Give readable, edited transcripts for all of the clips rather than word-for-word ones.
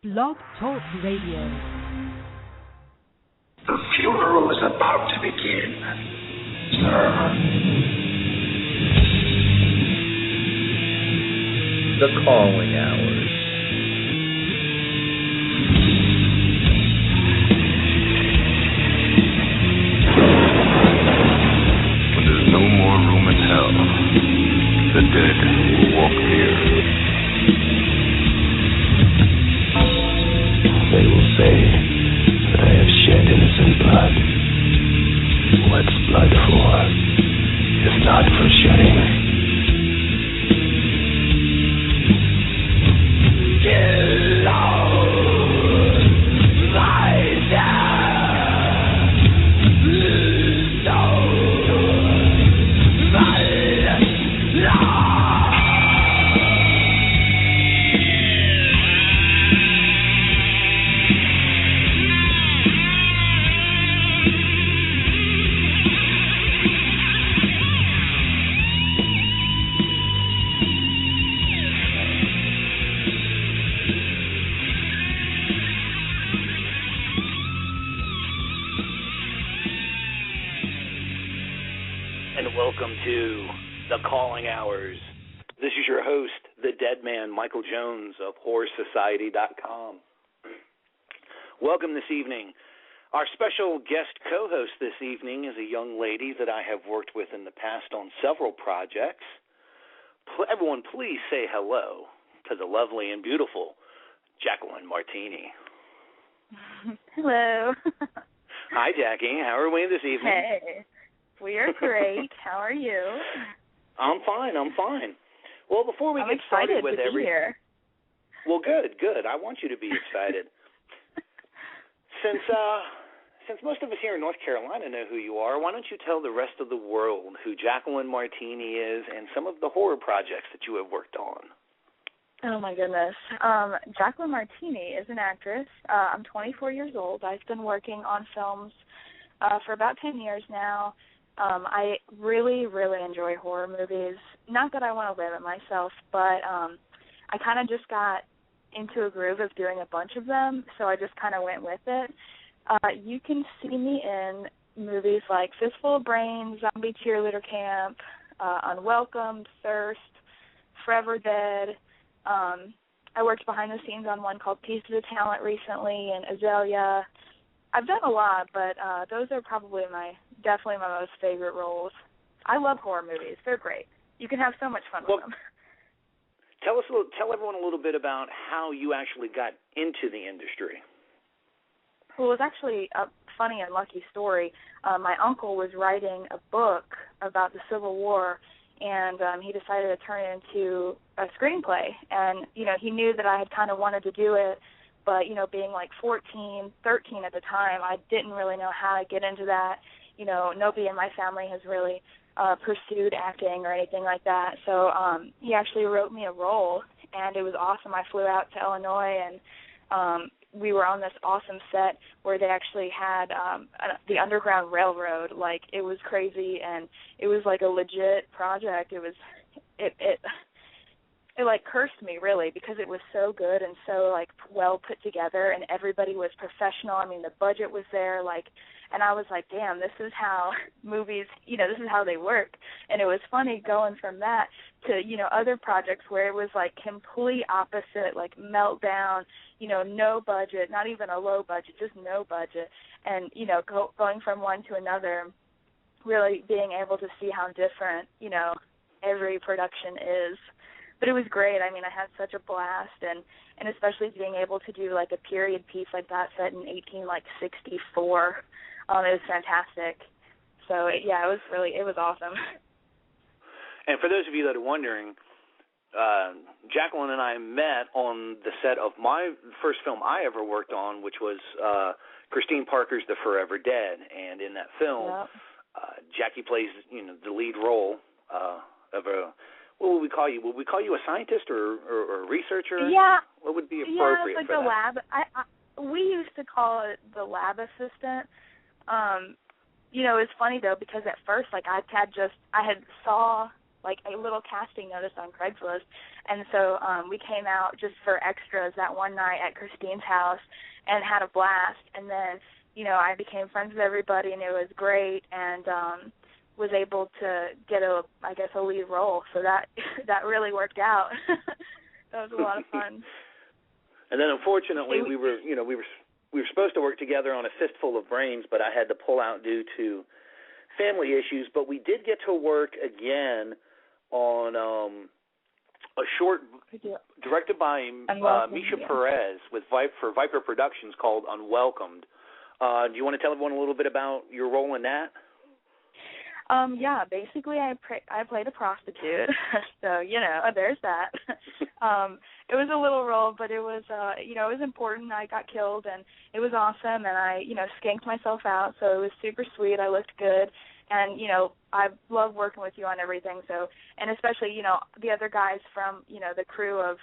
Blog Talk Radio. The funeral is about to begin, sir. The calling hours. When there's no more room in hell, the dead will walk here. They will say that I have shed innocent blood. What's blood for, if not for shedding? Kill all myself. Welcome to The Calling Hours. This is your host, the Dedman, Michael Jones of HorrorSociety.com. Welcome this evening. Our special guest co-host this evening is a young lady that I have worked with in the past on several projects. Everyone, please say hello to the lovely and beautiful Jaqueline Martini. Hello. Hi, Jackie. How are we this evening? Hey. We are great. How are you? I'm fine. Well, before we get started with here. Well, good. I want you to be excited. Since most of us here in North Carolina know who you are, why don't you tell the rest of the world who Jaqueline Martini is and some of the horror projects that you have worked on? Oh, my goodness. Jaqueline Martini is an actress. I'm 24 years old. I've been working on films for about 10 years now. I really, really enjoy horror movies. Not that I want to live it myself, but I kind of just got into a groove of doing a bunch of them, so I just kind of went with it. You can see me in movies like Fistful of Brains, Zombie Cheerleader Camp, Unwelcomed, Thirst, Forever Dead. I worked behind the scenes on one called Pieces of Talent recently, and Azalea. I've done a lot, but those are probably definitely my most favorite roles. I love horror movies. They're great. You can have so much fun with them. Tell everyone a little bit about how you actually got into the industry. Well, it was actually a funny and lucky story. My uncle was writing a book about the Civil War, and he decided to turn it into a screenplay. And, he knew that I had kind of wanted to do it, but, being like 14, 13 at the time, I didn't really know how to get into that. Nobody in my family has really pursued acting or anything like that. So he actually wrote me a role, and it was awesome. I flew out to Illinois, and we were on this awesome set where they actually had the Underground Railroad. Like, it was crazy, and it was like a legit project. It like cursed me, really, because it was so good and so like well put together, and everybody was professional. I mean, the budget was there, and I was like, damn, this is how movies, this is how they work. And it was funny going from that to, other projects where it was like complete opposite, like meltdown, no budget, not even a low budget, just no budget. And, going from one to another, really being able to see how different, every production is. But it was great. I mean, I had such a blast, and especially being able to do like a period piece like that set in 1864. It was fantastic. So it was awesome. And for those of you that are wondering, Jaqueline and I met on the set of my first film I ever worked on, which was Christine Parker's The Forever Dead, and in that film, Jackie plays the lead role of a. What would we call you? Would we call you a scientist or a researcher? Yeah. What would be appropriate it's like for the that? lab. We used to call it the lab assistant. It's funny though, because at first, like, I had saw like a little casting notice on Craigslist, and so we came out just for extras that one night at Christine's house and had a blast. And then, you know, I became friends with everybody, and it was great, and was able to get a lead role. So that really worked out. That was a lot of fun. And then, unfortunately, we were supposed to work together on A Fistful of Brains, but I had to pull out due to family issues. But we did get to work again on a short directed by Misha Perez for Viper Productions called Unwelcomed. Do you want to tell everyone a little bit about your role in that? Yeah, basically I played a prostitute, so, you know, there's that. It was a little role, but it was, you know, it was important. I got killed, and it was awesome, and I, you know, skanked myself out, so it was super sweet. I looked good, and, you know, I love working with you on everything, so, and especially, you know, the other guys from, you know, the crew of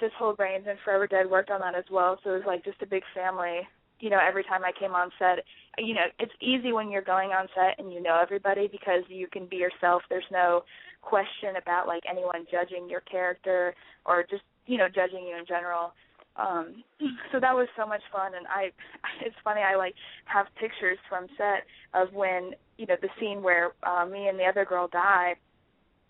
Fistful of Brains and Forever Dead worked on that as well, so it was like just a big family. You know, every time I came on set, you know, it's easy when you're going on set and you know everybody because you can be yourself. There's no question about, like, anyone judging your character or just, you know, judging you in general. So that was so much fun, and it's funny, I, like, have pictures from set of when, you know, the scene where me and the other girl die,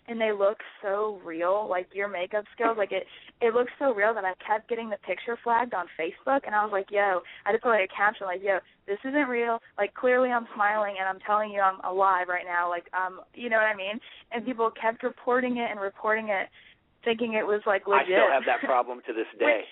and they look so real, like your makeup skills, like it looks so real that I kept getting the picture flagged on Facebook, and I was like, yo, I just put like a caption like, yo, this isn't real, like clearly I'm smiling and I'm telling you I'm alive right now, like, you know what I mean? And people kept reporting it, thinking it was like legit. I still have that problem to this day.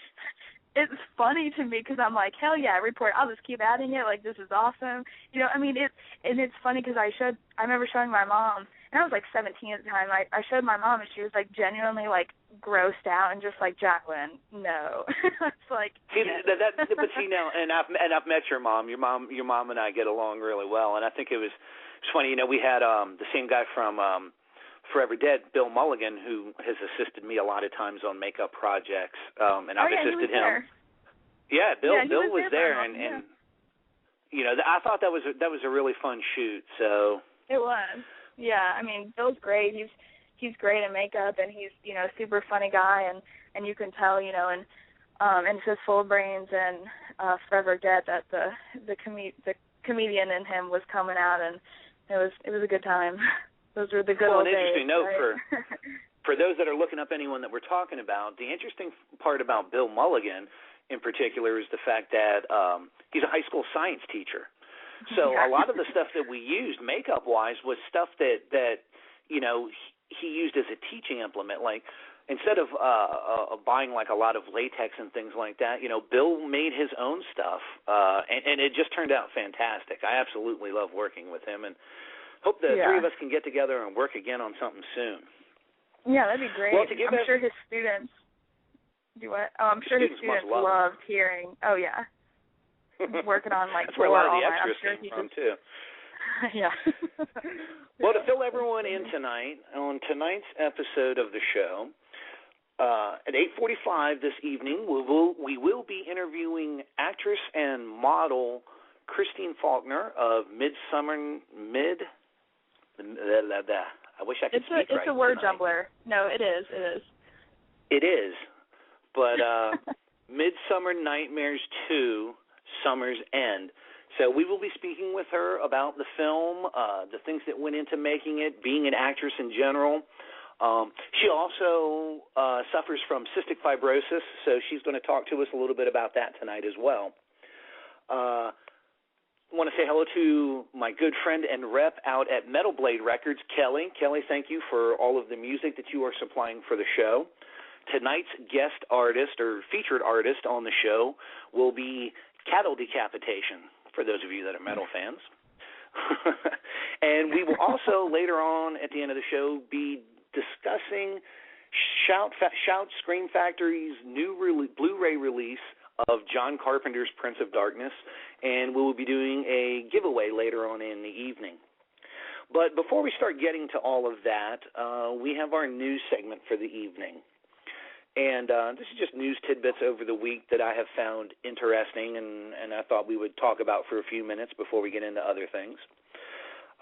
It's funny to me because I'm like, hell yeah, report. I'll just keep adding it. Like, this is awesome. You know, I mean, it's funny because I remember showing my mom, and I was like 17 at the time. I showed my mom, and she was like genuinely like grossed out and just like, Jaqueline, no. It's like, see, but see now, and I've met your mom. Your mom and I get along really well, and I think it's funny. You know, we had the same guy from Forever Dead, Bill Mulligan, who has assisted me a lot of times on makeup projects, and I've assisted him. There. Yeah, Bill was there, and you know, I thought that was a really fun shoot. So it was, yeah. I mean, Bill's great. He's great in makeup, and he's, you know, a super funny guy, and you can tell, you know, and Fistful of Brains and Forever Dead that the comedian in him was coming out, and it was a good time. Those were the good old days. Well, an interesting note right? for those that are looking up anyone that we're talking about, the interesting part about Bill Mulligan in particular is the fact that he's a high school science teacher. So a lot of the stuff that we used makeup-wise was stuff that you know, he used as a teaching implement. Like, instead of buying like a lot of latex and things like that, you know, Bill made his own stuff, and it just turned out fantastic. I absolutely love working with him, and hope the three of us can get together and work again on something soon. Yeah, that'd be great. Well, I'm sure his students do what? Oh, I'm sure his students loved hearing. Oh yeah, working on like that's where a lot of the extras sure came from too. Yeah. Well, to fill everyone in tonight on tonight's episode of the show, at 8:45 this evening, we will be interviewing actress and model Christy Faulkner of Midsummer. I wish I could speak right. It's a word tonight. jumbler. No, it is. It is. But Midsummer Nightmares 2, Summer's End. So we will be speaking with her about the film, the things that went into making it, being an actress in general. She also suffers from cystic fibrosis, so she's going to talk to us a little bit about that tonight as well. I want to say hello to my good friend and rep out at Metal Blade Records, Kelly. Kelly, thank you for all of the music that you are supplying for the show. Tonight's guest artist or featured artist on the show will be Cattle Decapitation, for those of you that are metal fans. And we will also, later on at the end of the show, be discussing Shout Scream Factory's new Blu-ray release of John Carpenter's Prince of Darkness, and we will be doing a giveaway later on in the evening. But before we start getting to all of that, we have our news segment for the evening. And this is just news tidbits over the week that I have found interesting and I thought we would talk about for a few minutes before we get into other things.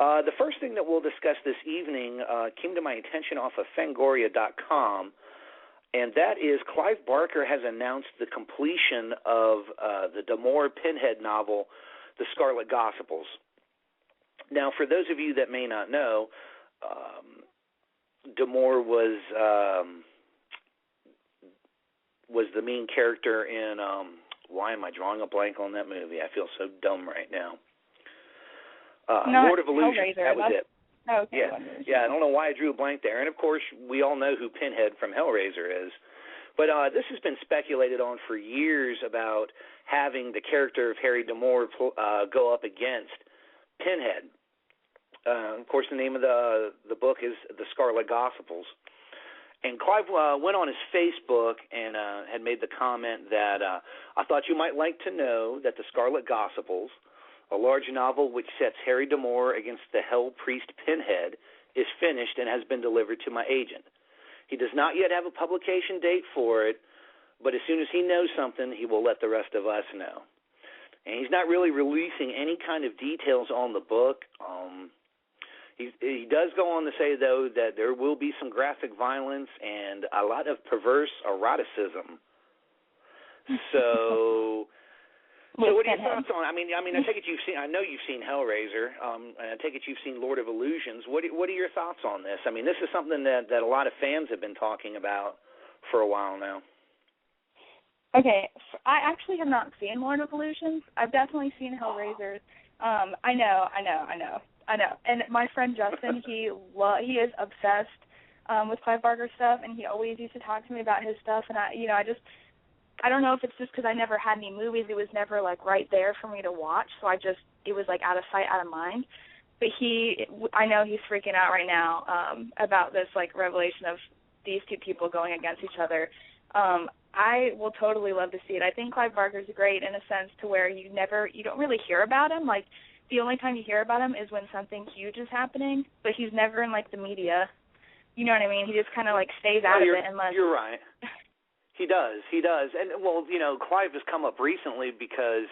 The first thing that we'll discuss this evening came to my attention off of Fangoria.com, and that is Clive Barker has announced the completion of the D'Amour Pinhead novel, The Scarlet Gospels. Now, for those of you that may not know, D'Amour was the main character in, why am I drawing a blank on that movie? I feel so dumb right now. Lord of Illusion, that was it. Oh, okay. Yeah, I don't know why I drew a blank there. And, of course, we all know who Pinhead from Hellraiser is. But this has been speculated on for years about having the character of Harry D'Amour go up against Pinhead. Of course, the name of the book is The Scarlet Gospels. And Clive went on his Facebook and had made the comment that I thought you might like to know that The Scarlet Gospels, a large novel which sets Harry D'Amour against the Hell Priest Pinhead, is finished and has been delivered to my agent. He does not yet have a publication date for it, but as soon as he knows something, he will let the rest of us know. And he's not really releasing any kind of details on the book. He does go on to say, though, that there will be some graphic violence and a lot of perverse eroticism. So what are your thoughts on? I mean, I take it you've seen. I know you've seen Hellraiser, and I take it you've seen Lord of Illusions. What are your thoughts on this? I mean, this is something that a lot of fans have been talking about for a while now. Okay, I actually have not seen Lord of Illusions. I've definitely seen Hellraiser. I know. And my friend Justin, he is obsessed with Clive Barker stuff, and he always used to talk to me about his stuff. And I don't know if it's just because I never had any movies. It was never like right there for me to watch, so it was like out of sight, out of mind. But I know he's freaking out right now about this like revelation of these two people going against each other. I will totally love to see it. I think Clive Barker's great in a sense to where you don't really hear about him. Like, the only time you hear about him is when something huge is happening, but he's never in, like, the media. You know what I mean? He just kind of, like, stays out of it unless... You're right. He does. And, well, Clive has come up recently because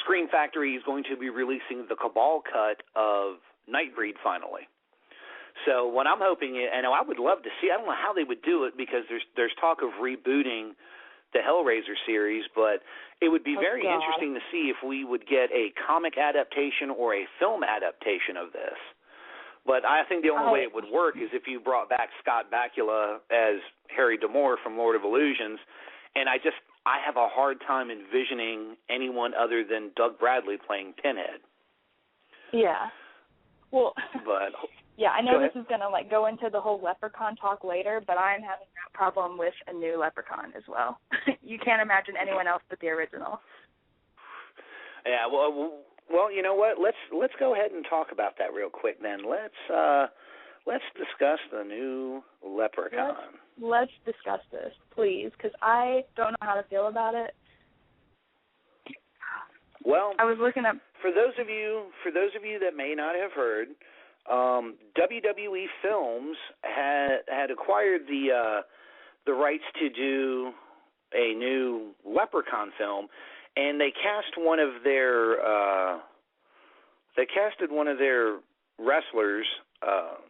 Screen Factory is going to be releasing the Cabal cut of Nightbreed finally. So what I'm hoping, and I would love to see, I don't know how they would do it because there's talk of rebooting the Hellraiser series, but it would be very interesting to see if we would get a comic adaptation or a film adaptation of this. But I think the only way it would work is if you brought back Scott Bakula as Harry D'Amour from Lord of Illusions, and I have a hard time envisioning anyone other than Doug Bradley playing Pinhead. Yeah. Well, but yeah, I know this is going to like go into the whole Leprechaun talk later, but I'm having that problem with a new Leprechaun as well. You can't imagine anyone else but the original. Yeah, well, you know what? Let's go ahead and talk about that real quick then. Let's discuss the new Leprechaun. Let's discuss this, please, because I don't know how to feel about it. Well, I was looking up for those of you that may not have heard, WWE Films had acquired the rights to do a new Leprechaun film, and they casted one of their wrestlers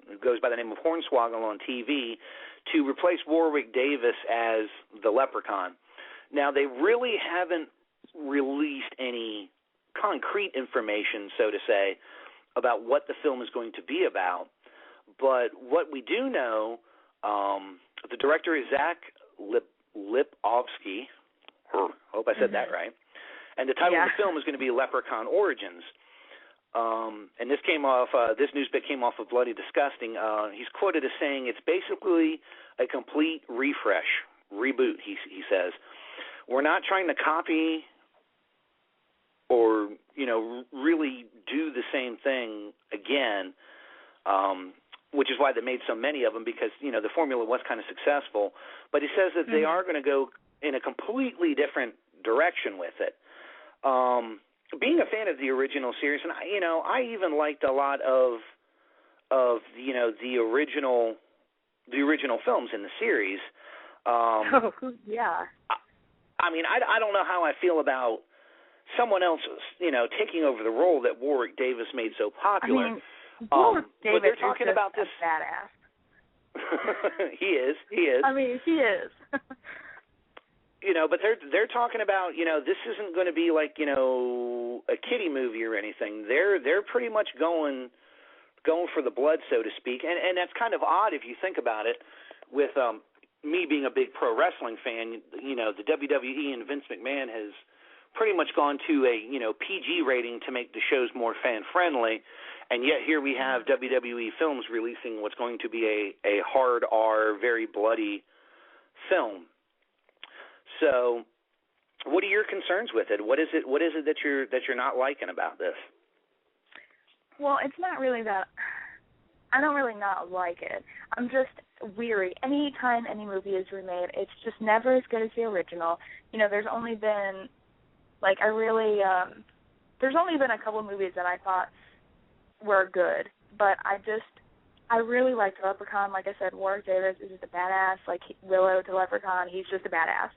who goes by the name of Hornswoggle on TV to replace Warwick Davis as the Leprechaun. Now, they really haven't released any concrete information, so to say, about what the film is going to be about. But what we do know, the director is Zach Lipovsky. Hope I said that right. And the title of the film is going to be Leprechaun Origins. And this news bit came off of Bloody Disgusting. He's quoted as saying it's basically a complete reboot, he says. We're not trying to copy or, really do the same thing again, which is why they made so many of them because, the formula was kind of successful. But he says that they are going to go in a completely different direction with it. Being a fan of the original series, and I even liked a lot of the original films in the series. Yeah. I mean, I don't know how I feel about someone else, taking over the role that Warwick Davis made so popular. I mean, Warwick Davis but they're talking is about just this a badass. He is. I mean, he is. But they're talking about, this isn't going to be like, a kiddie movie or anything. They're pretty much going for the blood, so to speak. And that's kind of odd if you think about it, with me being a big pro wrestling fan. The WWE and Vince McMahon has pretty much gone to a PG rating to make the shows more fan friendly, and yet here we have WWE Films releasing what's going to be a hard R, very bloody film. So, what are your concerns with it? What is it that you're not liking about this? Well, it's not really that. I don't really not like it. I'm just weary. Any time any movie is remade, it's just never as good as the original. There's only been there's only been a couple of movies that I thought were good, but I really liked Leprechaun. Like I said, Warwick Davis is just a badass. Like Willow to Leprechaun, he's just a badass.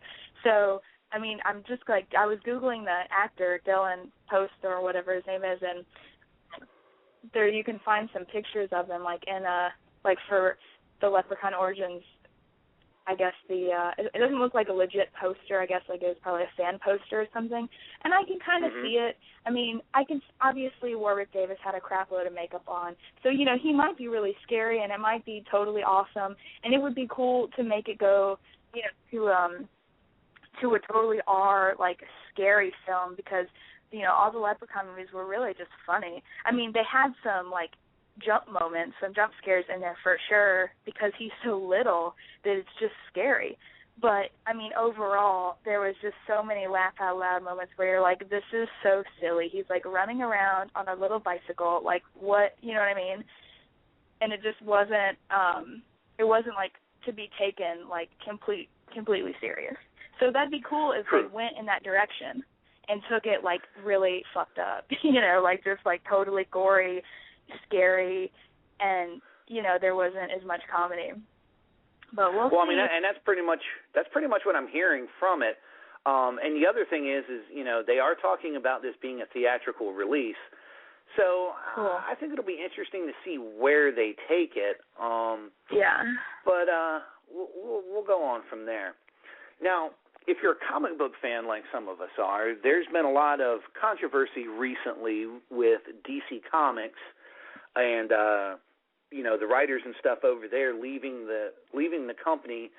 So, I mean, I'm just I was Googling the actor, Dylan Post or whatever his name is, and there you can find some pictures of him, for the Leprechaun Origins. I guess it doesn't look like a legit poster. I guess it was probably a fan poster or something. And I can kind of see it. I mean, obviously Warwick Davis had a crap load of makeup on. So, he might be really scary and it might be totally awesome. And it would be cool to make it go, to a totally scary film because, all the Leprechaun movies were really just funny. I mean, they had some, jump moments, some jump scares in there for sure because he's so little that it's just scary. But, I mean, overall, there was just so many laugh-out-loud moments where you're like, this is so silly. He's, running around on a little bicycle, what, you know what I mean? And it just wasn't, to be taken, completely serious. So that'd be cool if they went in that direction and took it, really fucked up, totally gory, scary, and there wasn't as much comedy. But we'll see. I mean, and that's pretty much what I'm hearing from it. And the other thing is they are talking about this being a theatrical release. So cool. I think it'll be interesting to see where they take it. Yeah. But we'll go on from there. Now, if you're a comic book fan like some of us are, there's been a lot of controversy recently with DC Comics and the writers and stuff over there leaving the company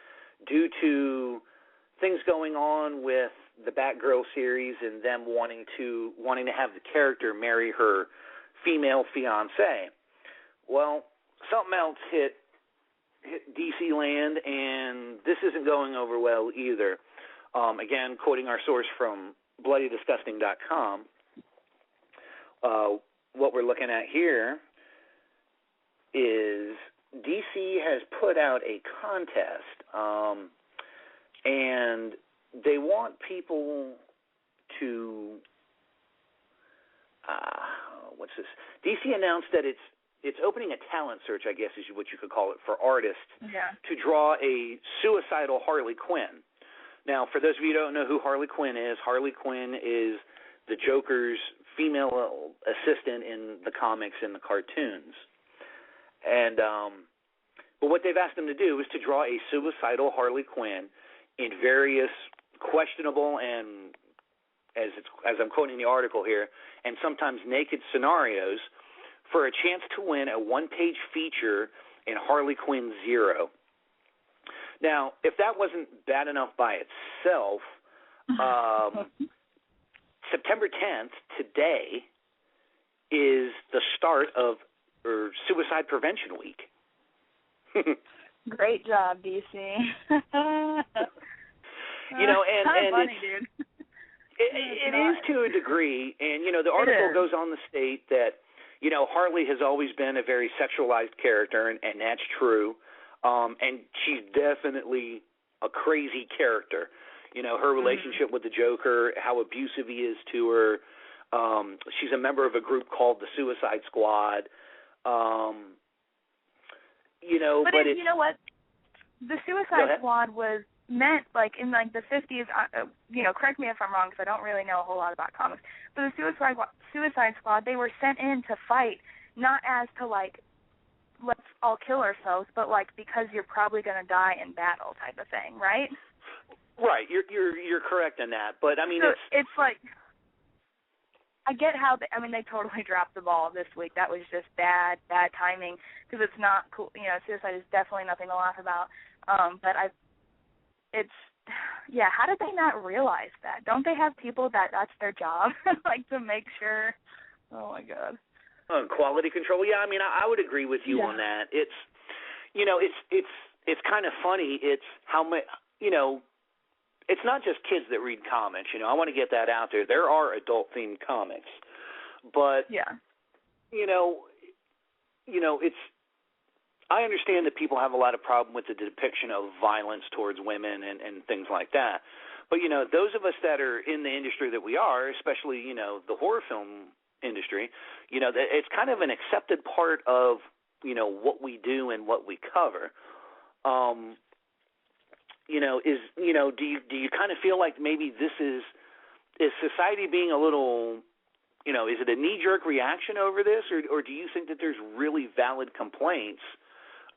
due to things going on with the Batgirl series and them wanting to have the character marry her female fiancé. Well, something else hit DC land, and this isn't going over well either. Again, quoting our source from BloodyDisgusting.com, what we're looking at here is DC has put out a contest, and they want people to, what's this? DC announced that it's opening a talent search, I guess is what you could call it, for artists to draw a suicidal Harley Quinn. Now, for those of you who don't know who Harley Quinn is the Joker's female assistant in the comics and the cartoons. And but what they've asked them to do is to draw a suicidal Harley Quinn in various questionable and, as I'm quoting the article here, and sometimes naked scenarios for a chance to win a one-page feature in Harley Quinn Zero. Now, if that wasn't bad enough by itself, September 10th, today, is the start of Suicide Prevention Week. Great job, DC. And funny, dude. It is to a degree, and the article goes on to state that Harley has always been a very sexualized character, and that's true. And she's definitely a crazy character. Her relationship with the Joker, how abusive he is to her. She's a member of a group called the Suicide Squad. But you know what? The Suicide Squad was meant, like, in, like, the 50s, correct me if I'm wrong because I don't really know a whole lot about comics, but the Suicide Squad, they were sent in to fight, not as to, like, let's all kill ourselves, but, like, because you're probably going to die in battle type of thing, right? Right, you're correct in that, but, I mean, so it's like, I get how, they totally dropped the ball this week. That was just bad timing, because it's not cool. Suicide is definitely nothing to laugh about, but how did they not realize that? Don't they have people that's their job, like, to make sure? Oh my God. Quality control. Yeah, I mean, I would agree with you on that. It's, it's kind of funny. It's how much, it's not just kids that read comics. I want to get that out there. There are adult-themed comics, but it's. I understand that people have a lot of problem with the depiction of violence towards women and things like that. But, those of us that are in the industry that we are, especially, the horror film industry, that it's kind of an accepted part of, what we do and what we cover. Do you kind of feel like maybe this is society being a little, is it a knee-jerk reaction over this, or do you think that there's really valid complaints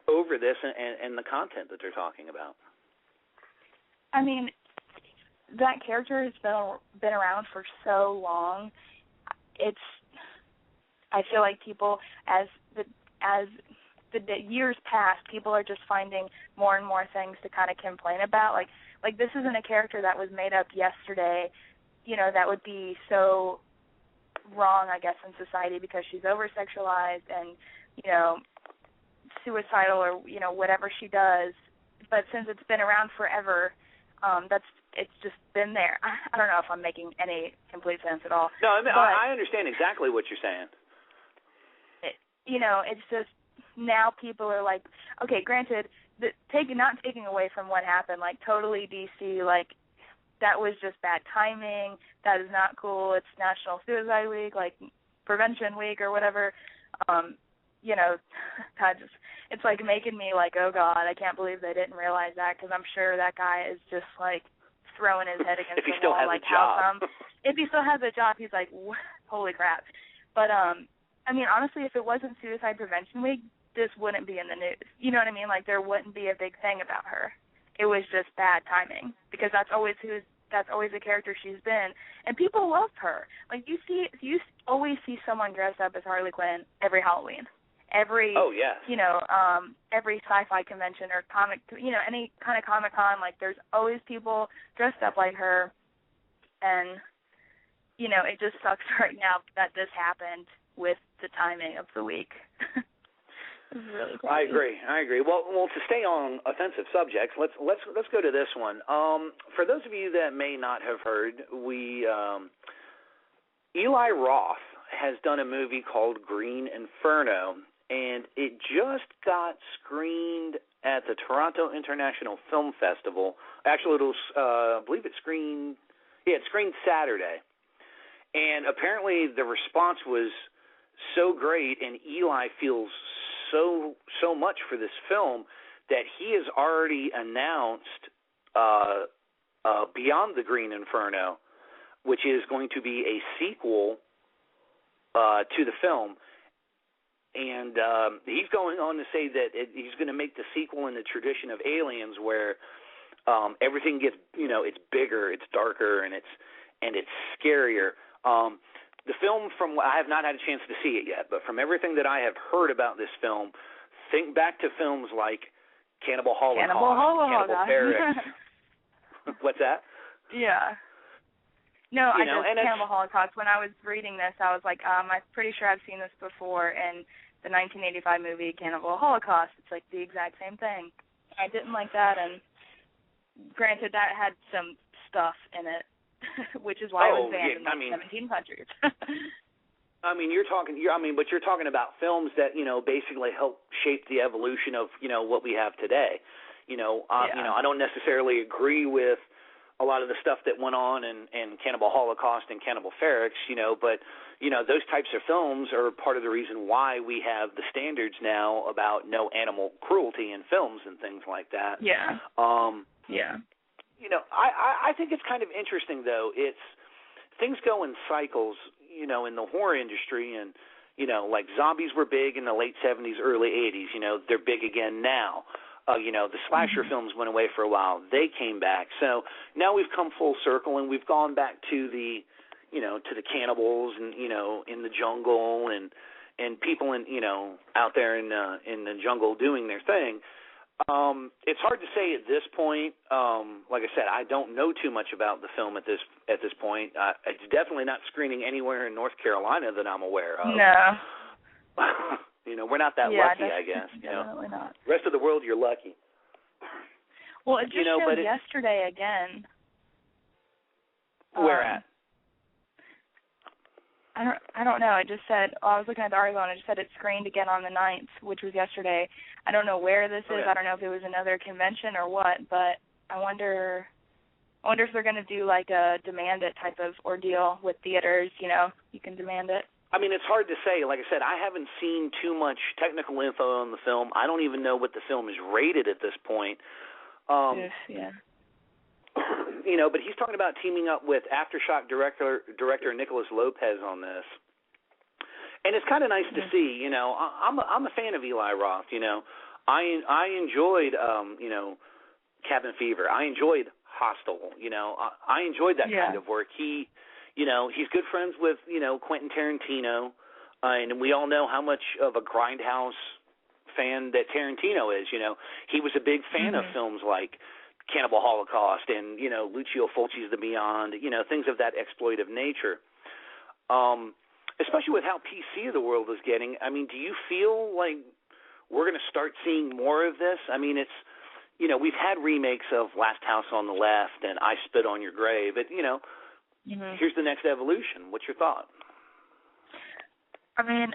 over this and the content that they're talking about? I mean, that character has been around for so long. I feel like people, as the years pass, people are just finding more and more things to kind of complain about. Like this isn't a character that was made up yesterday, that would be so wrong, I guess, in society because she's over-sexualized and, suicidal or, whatever she does. But since it's been around forever, it's just been there. I don't know if I'm making any complete sense at all. No, I understand exactly what you're saying. It's just now people are like, okay, granted, not taking away from what happened, like totally DC, like that was just bad timing. That is not cool. It's National Suicide Week, like Prevention Week or whatever. It's like making me like, oh God, I can't believe they didn't realize that, because I'm sure that guy is just like throwing his head against the wall. Like, how come? If he still has a job, he's like, holy crap. But honestly, if it wasn't Suicide Prevention Week, this wouldn't be in the news. You know what I mean? Like, there wouldn't be a big thing about her. It was just bad timing, because that's always the character she's been, and people love her. Like, you always see someone dressed up as Harley Quinn every Halloween. Every every sci-fi convention or comic, any kind of Comic-Con, like there's always people dressed up like her, and it just sucks right now that this happened with the timing of the week. It's really crazy. I agree. Well, to stay on offensive subjects, let's go to this one. For those of you that may not have heard, Eli Roth has done a movie called Green Inferno, and it just got screened at the Toronto International Film Festival. Actually, I believe it screened Saturday. And apparently the response was so great, and Eli feels so much for this film that he has already announced Beyond the Green Inferno, which is going to be a sequel to the film. And he's going on to say that he's going to make the sequel in the tradition of Aliens, where everything gets, it's bigger, it's darker, and it's scarier. The film, I have not had a chance to see it yet, but from everything that I have heard about this film, think back to films like Cannibal Holocaust, Cannibal Ferox. What's that? Yeah. No, Cannibal Holocaust. When I was reading this, I was like, I'm pretty sure I've seen this before in the 1985 movie Cannibal Holocaust. It's like the exact same thing. I didn't like that, and granted, that had some stuff in it, which is why it was banned in 17 countries. You're talking about films that, basically help shape the evolution of, what we have today. I don't necessarily agree with a lot of the stuff that went on in Cannibal Holocaust and Cannibal Ferox, but, those types of films are part of the reason why we have the standards now about no animal cruelty in films and things like that. Yeah. I think it's kind of interesting, though. Things go in cycles, in the horror industry, and, like zombies were big in the late 70s, early 80s. They're big again now. The slasher films went away for a while. They came back. So now we've come full circle, and we've gone back to the, to the cannibals and, in the jungle and people out there in the jungle doing their thing. It's hard to say at this point. Like I said, I don't know too much about the film at this point. It's definitely not screening anywhere in North Carolina that I'm aware of. No. We're not that lucky, I guess. Definitely not. Rest of the world, you're lucky. Well, it just showed yesterday again. Where at? I don't know. It just said, I was looking at the article, and it just said it screened again on the 9th, which was yesterday. I don't know where this is. I don't know if it was another convention or what, but I wonder if they're going to do like a demand it type of ordeal with theaters, you can demand it. I mean, it's hard to say. Like I said, I haven't seen too much technical info on the film. I don't even know what the film is rated at this point. Yeah. But he's talking about teaming up with Aftershock director Nicholas Lopez on this, and it's kind of nice to see. I'm a fan of Eli Roth. I enjoyed Cabin Fever. I enjoyed Hostel. I enjoyed that kind of work. He's good friends with Quentin Tarantino, and we all know how much of a grindhouse fan that Tarantino is. He was a big fan of films like Cannibal Holocaust and, Lucio Fulci's The Beyond, things of that exploitive nature. Especially with how PC the world is getting. I mean, do you feel like we're going to start seeing more of this? I mean, it's, we've had remakes of Last House on the Left and I Spit on Your Grave, but, here's the next evolution. What's your thought? I mean,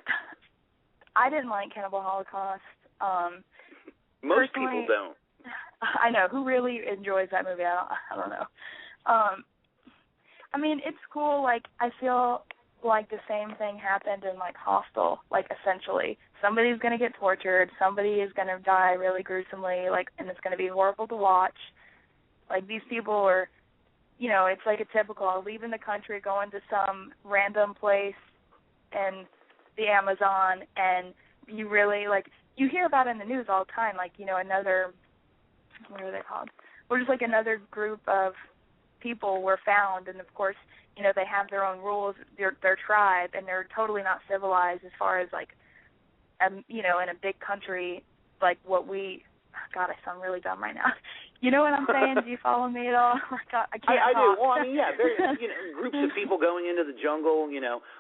I didn't like Cannibal Holocaust. Most people don't. I know. Who really enjoys that movie? I don't know. I mean, it's cool. Like, I feel like the same thing happened in, like, Hostel, like, essentially. Somebody's going to get tortured. Somebody is going to die really gruesomely, like, and it's going to be horrible to watch. Like, these people are, it's like a typical leaving the country, going to some random place in the Amazon, and you really, like, you hear about it in the news all the time, like, another, what are they called? Well, just like another group of people were found, and of course, they have their own rules, their tribe, and they're totally not civilized as far as, like, in a big country like what we, God, I sound really dumb right now. You know what I'm saying? Do you follow me at all? I can't I talk. do. Well, I mean, yeah, there's groups of people going into the jungle,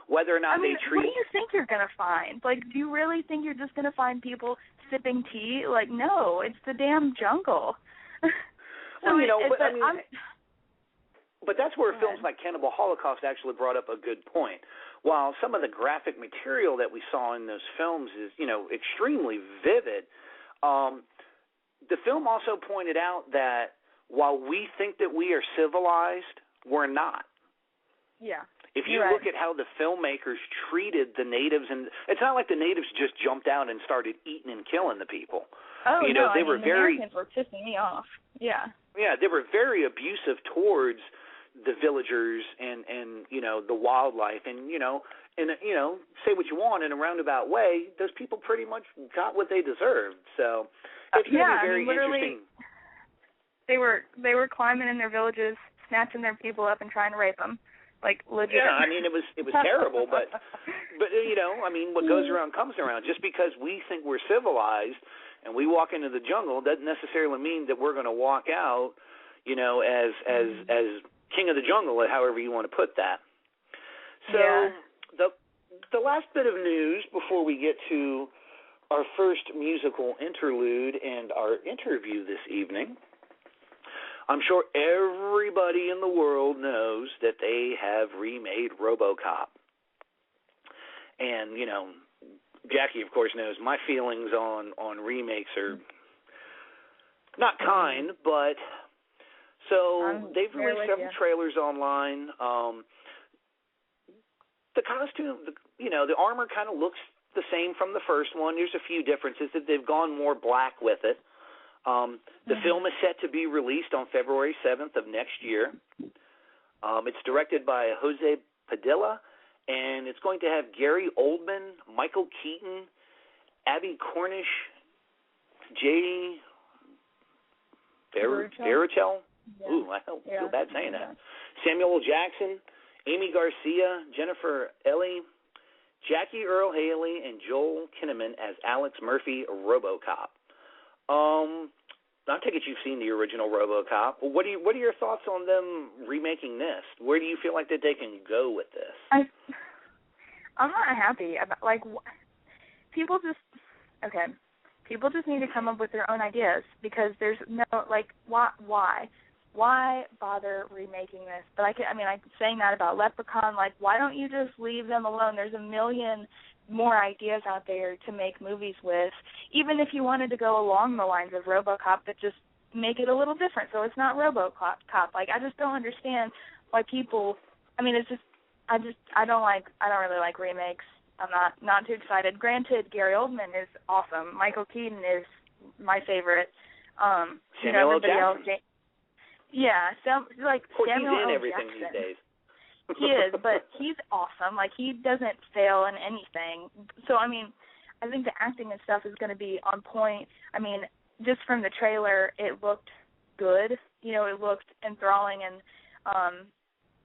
whether or not they treat... What do you think you're going to find? Like, do you really think you're just going to find people sipping tea? Like, no, it's the damn jungle. But that's where films like Cannibal Holocaust actually brought up a good point. While some of the graphic material that we saw in those films is, extremely vivid, the film also pointed out that while we think that we are civilized, we're not. Yeah. If you look at how the filmmakers treated the natives, and it's not like the natives just jumped out and started eating and killing the people. Oh, no, they were very... Americans were pissing me off. Yeah. Yeah, they were very abusive towards the villagers and the wildlife, and say what you want in a roundabout way, those people pretty much got what they deserved. So it's going to be very interesting. They were climbing in their villages, snatching their people up and trying to rape them, like legit. Yeah, I mean it was terrible, but what goes around comes around. Just because we think we're civilized and we walk into the jungle doesn't necessarily mean that we're going to walk out, as king of the jungle, however you want to put that. So the last bit of news before we get to our first musical interlude and our interview this evening, I'm sure everybody in the world knows that they have remade RoboCop. And, Jackie, of course, knows my feelings on remakes are not kind, but... So they've released several trailers online. The costume, the armor kind of looks the same from the first one. There's a few differences that they've gone more black with it. The film is set to be released on February 7th of next year. It's directed by Jose Padilla, and it's going to have Gary Oldman, Michael Keaton, Abby Cornish, J. Baruchel. Yeah. Ooh, I feel bad saying that. Samuel L. Jackson, Amy Garcia, Jennifer Ellie, Jackie Earle Haley, and Joel Kinnaman as Alex Murphy, RoboCop. I take it you've seen the original RoboCop. What are your thoughts on them remaking this? Where do you feel like that they can go with this? I'm not happy about people just need to come up with their own ideas, because there's no why bother remaking this? But I'm saying that about Leprechaun. Like, why don't you just leave them alone? There's a million more ideas out there to make movies with, even if you wanted to go along the lines of RoboCop, but just make it a little different so it's not RoboCop. Like, I just don't understand why people. I mean, it's just I don't really like remakes. I'm not too excited. Granted, Gary Oldman is awesome. Michael Keaton is my favorite. Samuel L. Jackson. Of course, Samuel he's in everything Jackson. these days. He is, but he's awesome. Like, he doesn't fail in anything. So, I think the acting and stuff is going to be on point. Just from the trailer, it looked good. It looked enthralling and,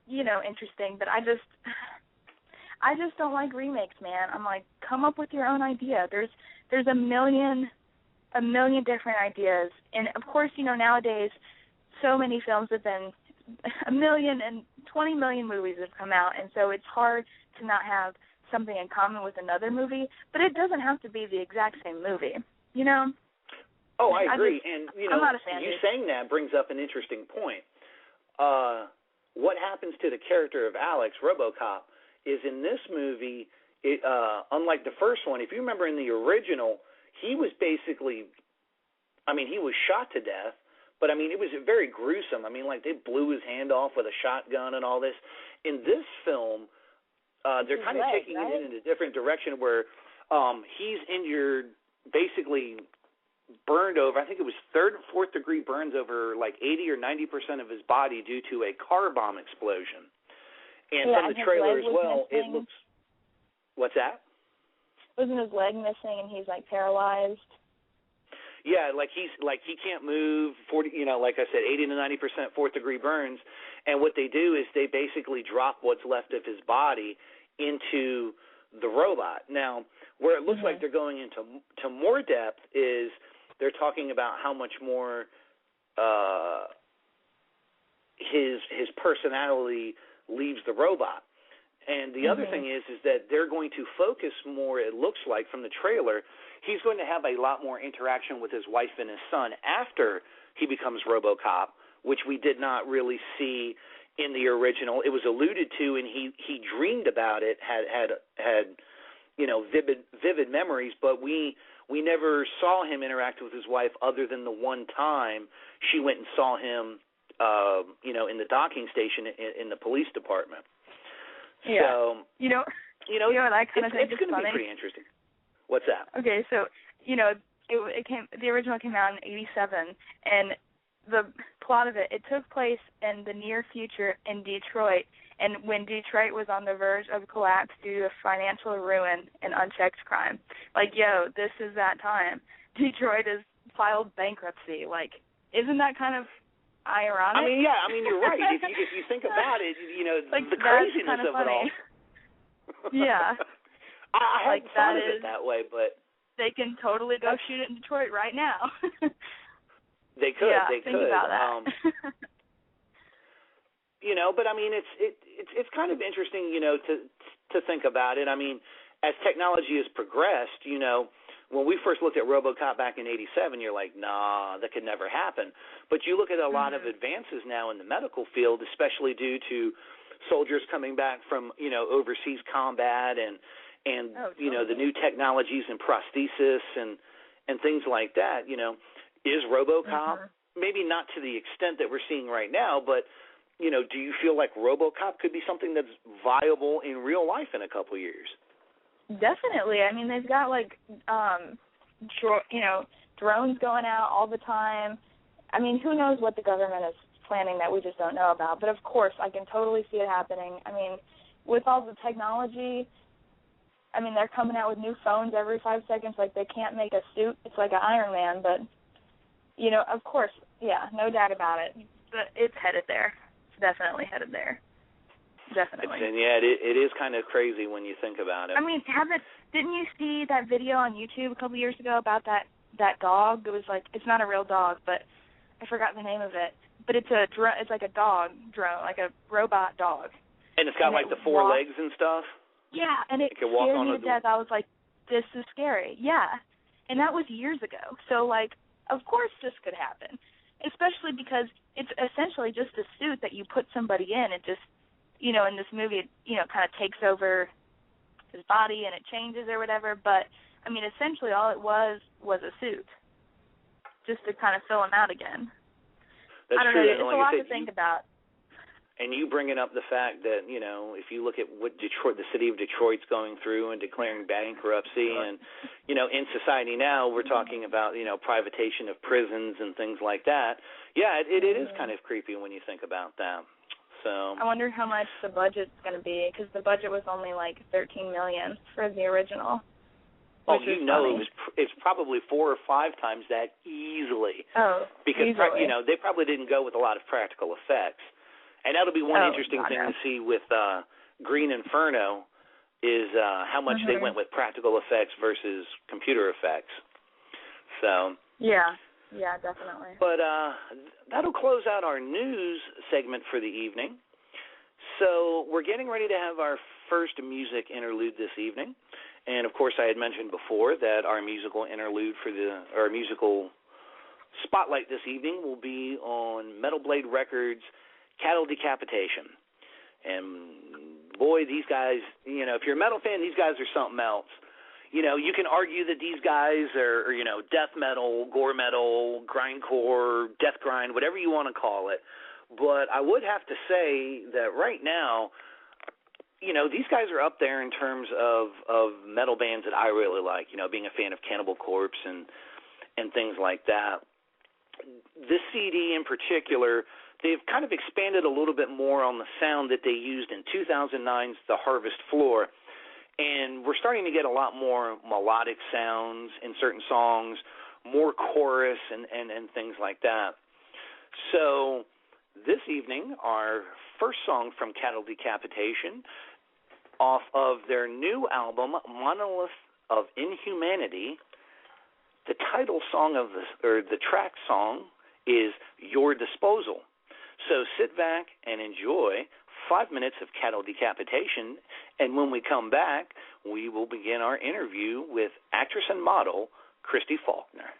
interesting. But I just don't like remakes, man. I'm like, come up with your own idea. There's a million different ideas. And, of course, nowadays, so many films have been 1 million and 20 million movies have come out, and so it's hard to not have something in common with another movie, but it doesn't have to be the exact same movie, Oh, I agree. I'm not a fan. You saying that brings up an interesting point. What happens to the character of Alex, RoboCop, is in this movie, unlike the first one, if you remember in the original, he was basically, he was shot to death, but, it was very gruesome. They blew his hand off with a shotgun and all this. In this film, they're kind of taking it in a different direction where he's injured, basically burned over. I think it was 3rd and 4th degree burns over like 80 or 90% of his body due to a car bomb explosion. And from the trailer as well, it looks... What's that? Wasn't his leg missing and he's, paralyzed? Yeah, he can't move. 40, like I said, 80 to 90% 4th degree burns, and what they do is they basically drop what's left of his body into the robot. Now, where it looks like they're going into more depth is they're talking about how much more his personality leaves the robot. And the other thing is that they're going to focus more, it looks like, from the trailer. He's going to have a lot more interaction with his wife and his son after he becomes RoboCop, which we did not really see in the original. It was alluded to, and he dreamed about it, had vivid memories, but we never saw him interact with his wife other than the one time she went and saw him, in the docking station in the police department. Yeah. So, what I kind of think it's going to be pretty interesting. What's that? Okay, so the original came out in '87, and the plot of it took place in the near future in Detroit, and when Detroit was on the verge of collapse due to financial ruin and unchecked crime. This is that time. Detroit has filed bankruptcy. Isn't that kind of ironic? You're right. If you think about it, the craziness kind of it all. Yeah. I hadn't thought of it that way, but they can totally go shoot it in Detroit right now. They could. Yeah, they think could. about that. But it's kind of interesting, to think about it. As technology has progressed, when we first looked at RoboCop back in '87, you're like, nah, that could never happen. But you look at a lot of advances now in the medical field, especially due to soldiers coming back from, overseas combat and the new technologies and prosthesis and things like that. Is RoboCop maybe not to the extent that we're seeing right now, but do you feel like RoboCop could be something that's viable in real life in a couple of years? Definitely. They've got drones going out all the time. I mean, who knows what the government is planning that we just don't know about. But, of course, I can totally see it happening. I mean, with all the technology, I mean, they're coming out with new phones every 5 seconds. Like, they can't make a suit. It's like an Iron Man. But, of course, yeah, no doubt about it. But it's headed there. It's definitely headed there. Definitely. It is kind of crazy when you think about it. I mean, didn't you see that video on YouTube a couple years ago about that dog? It was like, it's not a real dog, but I forgot the name of it. But it's like a dog drone, like a robot dog. And it's got like the four legs and stuff? Yeah, and it scared me to death. I was like, this is scary. Yeah. And that was years ago. So, like, of course this could happen, especially because it's essentially just a suit that you put somebody in. It just, in this movie, it kind of takes over his body and it changes or whatever. But, I mean, essentially all it was a suit just to kind of fill him out again. That's I don't true. know. It's a lot to think about. And you bringing up the fact that, if you look at what the city of Detroit's going through and declaring bankruptcy and, in society now we're talking about, privatization of prisons and things like that. Yeah, it is kind of creepy when you think about that. So I wonder how much the budget's going to be, because the budget was only like $13 million for the original. Oh, it's probably 4 or 5 times that easily. Oh, because easily. They probably didn't go with a lot of practical effects. And that'll be one interesting thing to see with Green Inferno is how much they went with practical effects versus computer effects. So yeah, definitely. But that'll close out our news segment for the evening. So we're getting ready to have our first music interlude this evening. And, of course, I had mentioned before that our musical interlude our musical spotlight this evening will be on Metal Blade Records' Cattle Decapitation. And, boy, these guys, if you're a metal fan, these guys are something else. You can argue that these guys are, death metal, gore metal, grindcore, death grind, whatever you want to call it. But I would have to say that right now, these guys are up there in terms of metal bands that I really like, being a fan of Cannibal Corpse and things like that. This CD in particular, they've kind of expanded a little bit more on the sound that they used in 2009's The Harvest Floor. And we're starting to get a lot more melodic sounds in certain songs, more chorus and things like that. So this evening, our first song from Cattle Decapitation, off of their new album, Monolith of Inhumanity, the title song the track song is Your Disposal. So sit back and enjoy 5 minutes of Cattle Decapitation, and when we come back, we will begin our interview with actress and model Christy Faulkner.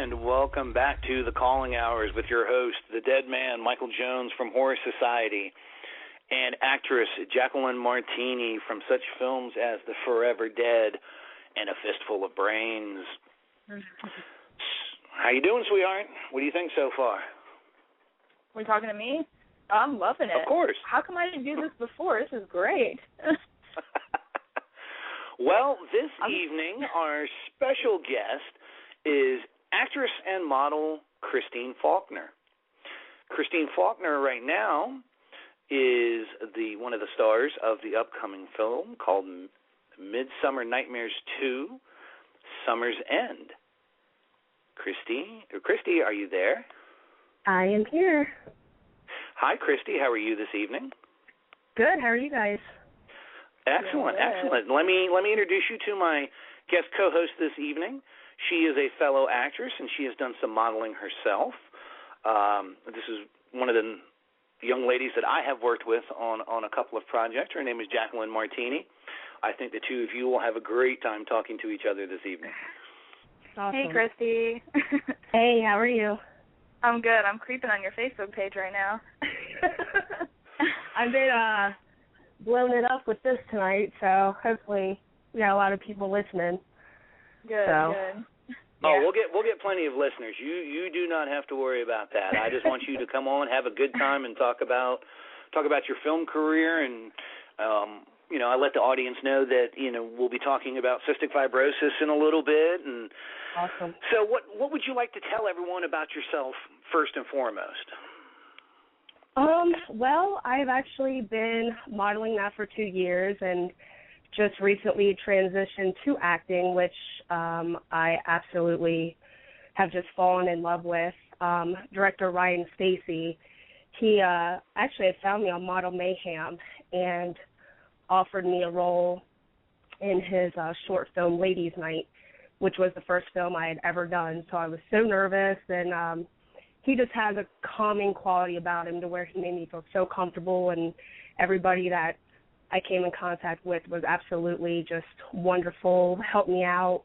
and welcome back to The Calling Hours with your host, the dead man, Michael Jones from Horror Society, and actress Jaqueline Martini from such films as The Forever Dead and A Fistful of Brains. How you doing, sweetheart? What do you think so far? Were you talking to me? I'm loving it. Of course. How come I didn't do this before? This is great. Well, this evening, our special guest is actress and model Christy Faulkner. Christy Faulkner right now is one of the stars of the upcoming film called Midsummer Nightmares 2, Summer's End. Christy, are you there? I am here. Hi, Christy. How are you this evening? Good. How are you guys? Excellent, excellent. Let me introduce you to my guest co-host this evening. She is a fellow actress, and she has done some modeling herself. This is one of the young ladies that I have worked with on a couple of projects. Her name is Jaqueline Martini. I think the two of you will have a great time talking to each other this evening. Awesome. Hey, Christy. Hey, how are you? I'm good. I'm creeping on your Facebook page right now. I've been blowing it up with this tonight, so hopefully we got a lot of people listening. Good, good. Oh, we'll get plenty of listeners. You do not have to worry about that. I just want you to come on, have a good time, and talk about your film career. And I let the audience know that we'll be talking about cystic fibrosis in a little bit. And awesome. So, what would you like to tell everyone about yourself first and foremost? Well, I've actually been modeling that for 2 years, and just recently transitioned to acting, which I absolutely have just fallen in love with. Director Ryan Stacy, he actually had found me on Model Mayhem and offered me a role in his short film Ladies Night, which was the first film I had ever done. So I was so nervous, and he just has a calming quality about him to where he made me feel so comfortable, and everybody that I came in contact with was absolutely just wonderful, helped me out,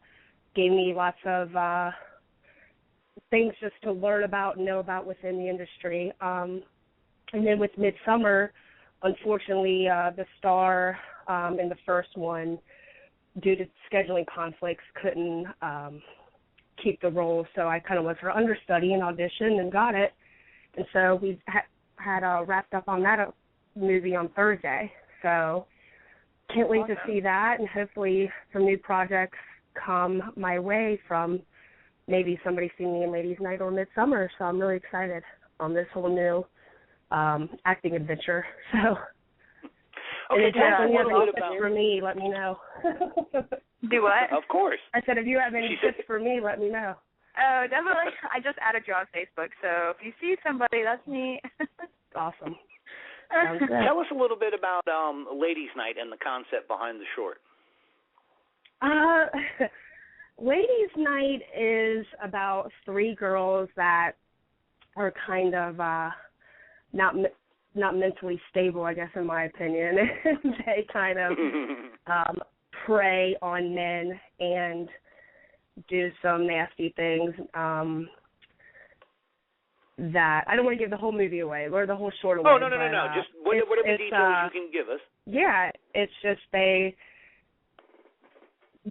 gave me lots of things just to learn about and know about within the industry. And then with Midsummer, unfortunately, the star in the first one, due to scheduling conflicts, couldn't keep the role, so I kind of was her understudy and auditioned and got it. And so we had wrapped up on that movie on Thursday. So can't wait to see that, and hopefully some new projects come my way from maybe somebody seeing me in Ladies Night or Midsummer. So I'm really excited on this whole new acting adventure. So okay, if you have any tips for me, let me know. Do what? Of course. I said if you have any tips for me, let me know. Oh, definitely. I just added you on Facebook, so if you see somebody, that's me. Awesome. Tell us a little bit about Ladies Night and the concept behind the short. Ladies Night is about 3 girls that are kind of not mentally stable, I guess, in my opinion. They kind of prey on men and do some nasty things. That I don't want to give the whole movie away or the whole short away. Oh, no. Just whatever details you can give us. Yeah, it's just they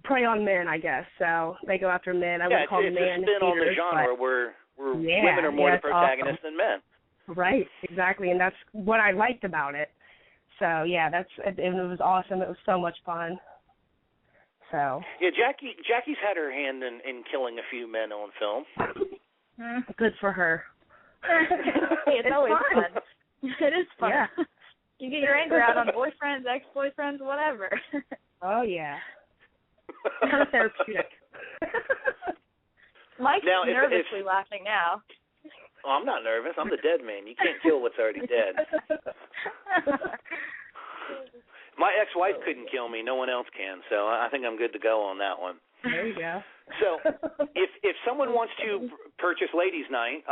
prey on men, I guess. So they go after men. I would call them man it's a spin on the genre where women are more the protagonists than men. Right, exactly, and that's what I liked about it. So yeah, it was awesome. It was so much fun. So yeah, Jackie's had her hand in killing a few men on film. Good for her. It's always fun. It is fun. Yeah. You get your anger out on boyfriends, ex-boyfriends, whatever. Oh, yeah. Kind of therapeutic. Mike's nervously laughing now. Oh, I'm not nervous. I'm the dead man. You can't kill what's already dead. My ex-wife couldn't kill me. No one else can, so I think I'm good to go on that one. There you go. So if someone wants to purchase Ladies Night,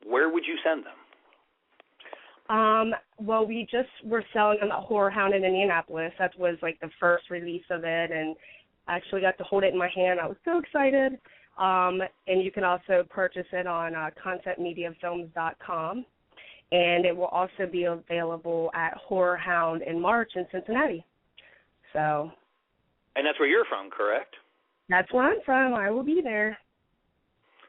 where would you send them? Well, we just were selling on the Horror Hound in Indianapolis. That was like the first release of it, and I actually got to hold it in my hand. I was so excited. And you can also purchase it on contentmediafilms.com. And it will also be available at Horror Hound in March in Cincinnati. So. And that's where you're from, correct? That's where I'm from. I will be there.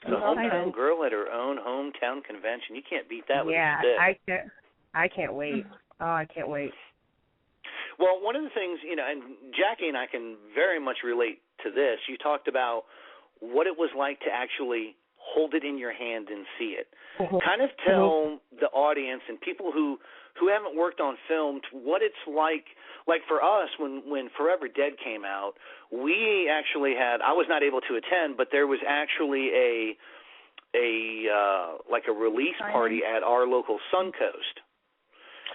The hometown girl at her own hometown convention. You can't beat that with a stick. Yeah, I can't wait. Oh, I can't wait. Well, one of the things, and Jackie and I can very much relate to this. You talked about what it was like to actually hold it in your hand and see it. Mm-hmm. Kind of tell the audience and people who haven't worked on film what it's like. Like for us, when Forever Dead came out, we actually had, I was not able to attend, but there was actually a release party at our local Suncoast.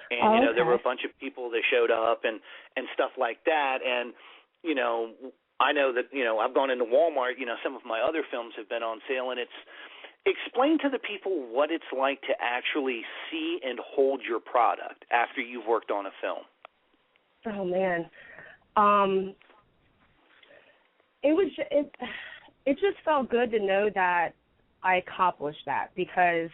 And, there were a bunch of people that showed up and stuff like that. And, I know that, I've gone into Walmart, some of my other films have been on sale, and explain to the people what it's like to actually see and hold your product after you've worked on a film. Oh, man. It just felt good to know that I accomplished that because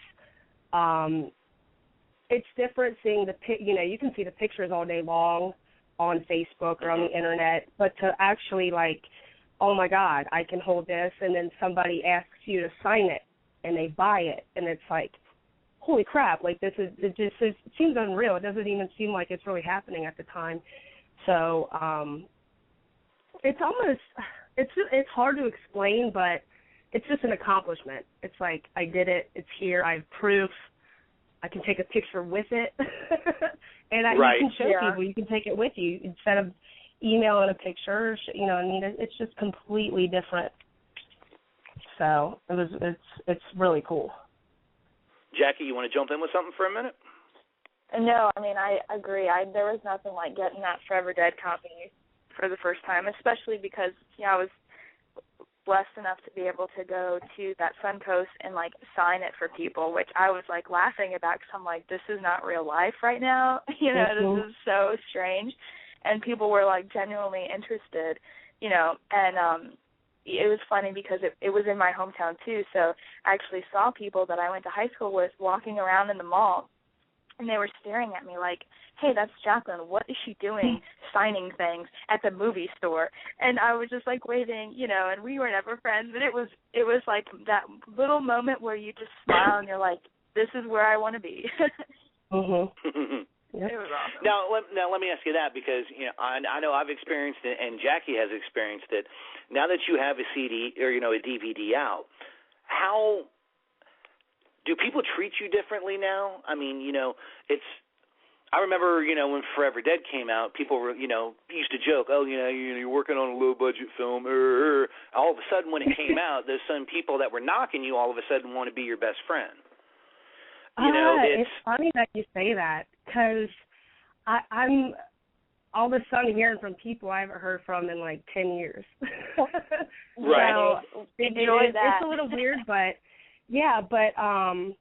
it's different seeing you can see the pictures all day long on Facebook or on the internet, but to actually oh my God, I can hold this, and then somebody asks you to sign it and they buy it, and it's like, holy crap, it seems unreal. It doesn't even seem like it's really happening at the time. So it's hard to explain, but it's just an accomplishment. It's like I did it. It's here. I have proof. I can take a picture with it, and you can show people. You can take it with you instead of emailing a picture. It's just completely different. So it's really cool. Jackie, you want to jump in with something for a minute? No, I agree. There was nothing like getting that Forever Dead copy for the first time, especially because I was blessed enough to be able to go to that Suncoast and sign it for people, which I was laughing about because I'm like, this is not real life right now. This is so strange, and people were genuinely interested, and it was funny because it was in my hometown too. So I actually saw people that I went to high school with walking around in the mall, and they were staring at me like, hey, that's Jaqueline. What is she doing signing things at the movie store? And I was just waiting, and we were never friends. But it was like that little moment where you just smile and you're like, this is where I want to be. It was awesome. Now let me ask you that because I know I've experienced it and Jackie has experienced it. Now that you have a CD or a DVD out, how do people treat you differently now? I remember, when Forever Dead came out, people were, used to joke, oh, you're working on a low-budget film. All of a sudden, when it came out, there's some people that were knocking you all of a sudden want to be your best friend. It's funny that you say that because I'm all of a sudden hearing from people I haven't heard from in 10 years. Right. So enjoy that. It's a little weird, but yeah, but I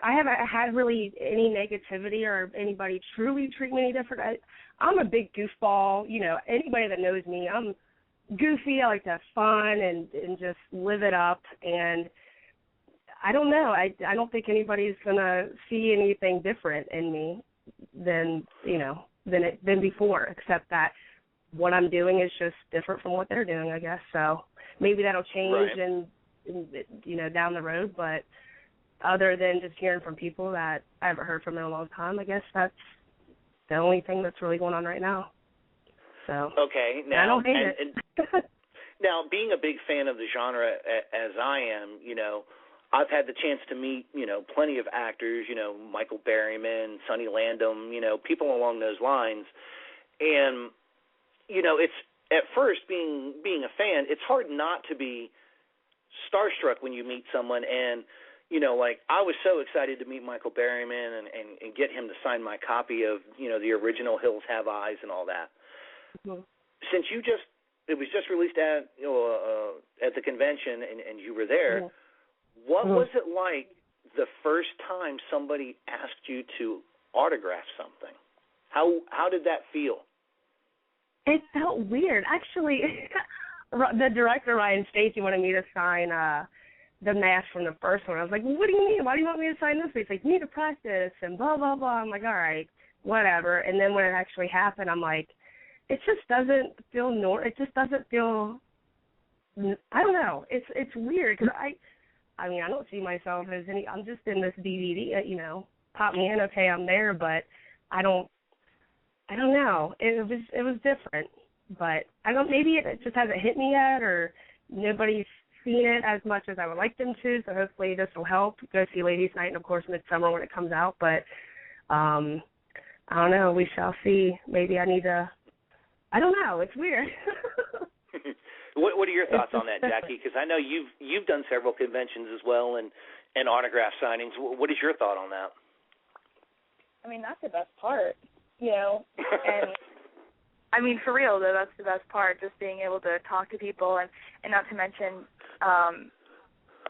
haven't had really any negativity or anybody truly treat me any different. I'm a big goofball. Anybody that knows me, I'm goofy. I like to have fun and just live it up. And I don't know. I don't think anybody's gonna see anything different in me than than before, except that what I'm doing is just different from what they're doing, I guess. So maybe that'll change in down the road, but other than just hearing from people that I haven't heard from in a long time, I guess that's the only thing that's really going on right now. So now I don't hate it. Now, being a big fan of the genre as I am, I've had the chance to meet, plenty of actors, Michael Berryman, Sonny Landham, people along those lines. And, it's at first being a fan, it's hard not to be starstruck when you meet someone. And, I was so excited to meet Michael Berryman and get him to sign my copy of, the original Hills Have Eyes and all that. Mm-hmm. Since it was just released at the convention and you were there, what was it like the first time somebody asked you to autograph something? How did that feel? It felt weird. Actually, the director, Ryan Stacy, wanted me to sign the mask from the first one. I was like, well, what do you mean? Why do you want me to sign this? He's like, you need to practice and blah, blah, blah. I'm like, all right, whatever. And then when it actually happened, I'm like, it just doesn't feel it just doesn't feel, I don't know. It's weird because I mean, I don't see myself as I'm just in this DVD, you know, pop me in, okay, I'm there, but I don't know. It was different, but maybe it just hasn't hit me yet, or nobody's seen it as much as I would like them to, so hopefully this will help. Go see Ladies Night and, of course, Midsummer when it comes out, but I don't know. We shall see. Maybe I need to, I don't know. It's weird. What are your thoughts on that, Jackie? Because I know you've done several conventions as well and autograph signings. What is your thought on that? I mean, that's the best part, you know, and I mean, for real, though, that's the best part, just being able to talk to people and not to mention,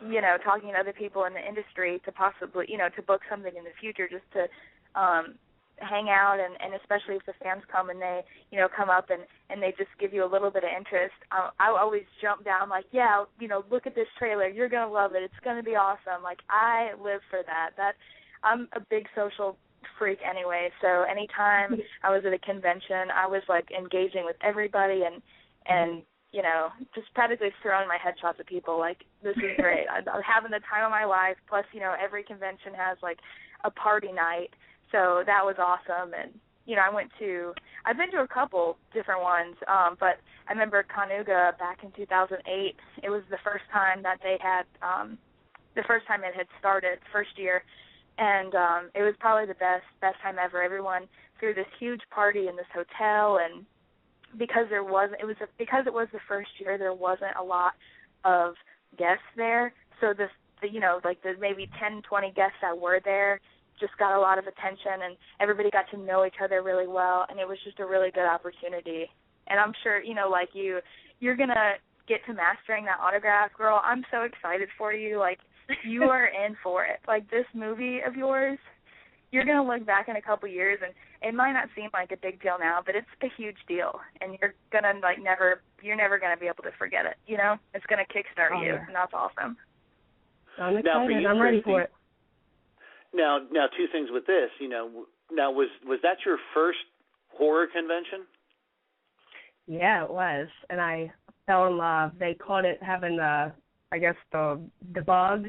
you know, talking to other people in the industry to possibly, you know, to book something in the future, just to hang out, and especially if the fans come and they, you know, come up and they just give you a little bit of interest. I always jump down like, yeah, you know, look at this trailer. You're going to love it. It's going to be awesome. Like, I live for that. I'm a big social freak anyway, so anytime I was at a convention, I was like engaging with everybody and you know, just practically throwing my headshots at people like, this is great. I'm having the time of my life. Plus, you know, every convention has like a party night, so that was awesome. And you know, I've been to a couple different ones, but I remember Kanuga back in 2008. It was the first time that they had the first time it had started, first year. And it was probably the best time ever. Everyone threw this huge party in this hotel, and because it was the first year, there wasn't a lot of guests there. So the you know, like the maybe 10, 20 guests that were there just got a lot of attention, and everybody got to know each other really well, and it was just a really good opportunity. And I'm sure, you know, like you're gonna get to mastering that autograph, girl. I'm so excited for you. Like, you are in for it. Like, this movie of yours, you're going to look back in a couple years, and it might not seem like a big deal now, but it's a huge deal, and you're going to, like, you're never going to be able to forget it, you know? It's going to kickstart you, and that's awesome. I'm excited. Now, for you, I'm ready for it. Now, two things with this, you know. Now, was that your first horror convention? Yeah, it was, and I fell in love. They called it having the bug,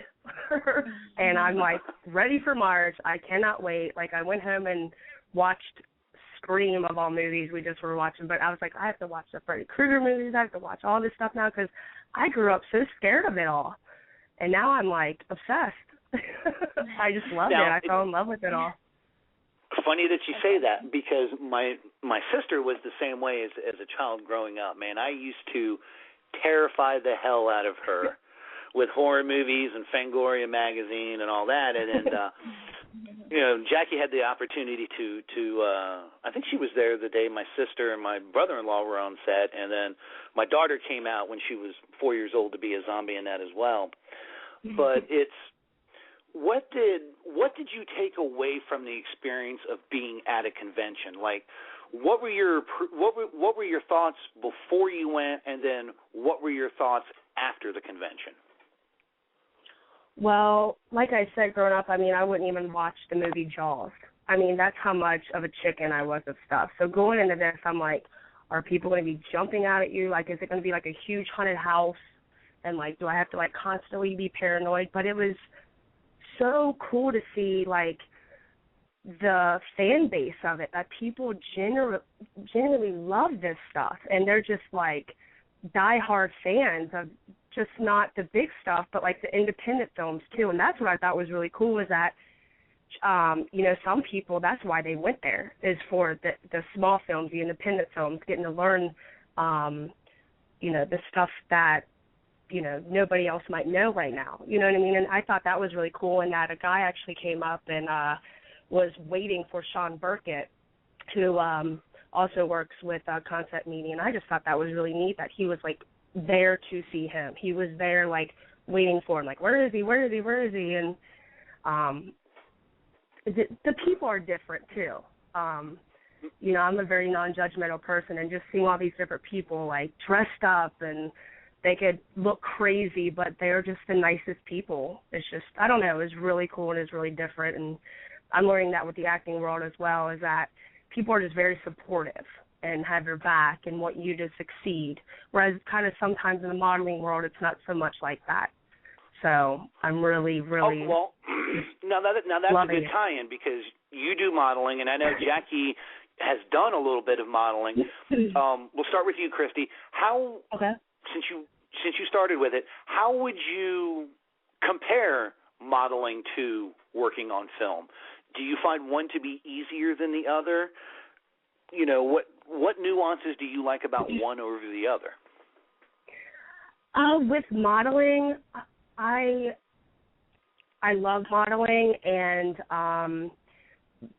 and I'm like, ready for March. I cannot wait. Like, I went home and watched Scream of all movies we just were watching, but I was like, I have to watch the Freddy Krueger movies. I have to watch all this stuff now because I grew up so scared of it all, and now I'm like obsessed. I just loved it. I fell in love with it all. Funny that you say that, because my sister was the same way as a child growing up. Man, I used to terrify the hell out of her with horror movies and Fangoria magazine and all that, and you know, Jackie had the opportunity to I think she was there the day my sister and my brother-in-law were on set, and then my daughter came out when she was 4 years old to be a zombie in that as well. But it's what did you take away from the experience of being at a convention? Like, what were your thoughts before you went, and then what were your thoughts after the convention? Well, like I said, growing up, I mean, I wouldn't even watch the movie Jaws. I mean, that's how much of a chicken I was of stuff. So going into this, I'm like, are people going to be jumping out at you? Like, is it going to be like a huge haunted house? And, like, do I have to, like, constantly be paranoid? But it was so cool to see, like, the fan base of it, that people genuinely love this stuff. And they're just, like, diehard fans of just not the big stuff, but like the independent films too. And that's what I thought was really cool, is that, you know, some people, that's why they went there, is for the small films, the independent films, getting to learn, you know, the stuff that, you know, nobody else might know right now. You know what I mean? And I thought that was really cool, and that a guy actually came up and was waiting for Sean Burkett, who also works with Concept Media, and I just thought that was really neat that he was, like, there to see him. He was there, like, waiting for him, like, where is he? And the people are different, too. I'm a very non-judgmental person, and just seeing all these different people, like, dressed up, and they could look crazy, but they're just the nicest people. It's just, I don't know, it's really cool and it's really different, and I'm learning that with the acting world as well, is that people are just very supportive and have your back and want you to succeed, whereas kind of sometimes in the modeling world, it's not so much like that. So I'm really, really now that's a good tie-in, because you do modeling, and I know Jackie has done a little bit of modeling. We'll start with you, Christy. Since you started with it, how would you compare modeling to working on film? Do you find one to be easier than the other? What nuances do you like about one over the other? With modeling, I love modeling and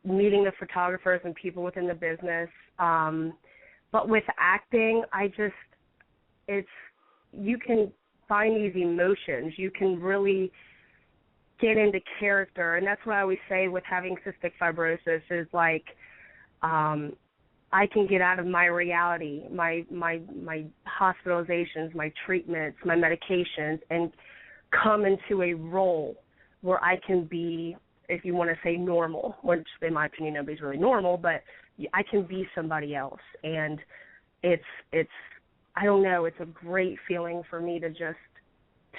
meeting the photographers and people within the business. But with acting, you can find these emotions. You can really get into character, and that's what I always say with having cystic fibrosis is like, I can get out of my reality, my hospitalizations, my treatments, my medications, and come into a role where I can be, if you want to say normal, which in my opinion nobody's really normal, but I can be somebody else. And it's I don't know, it's a great feeling for me to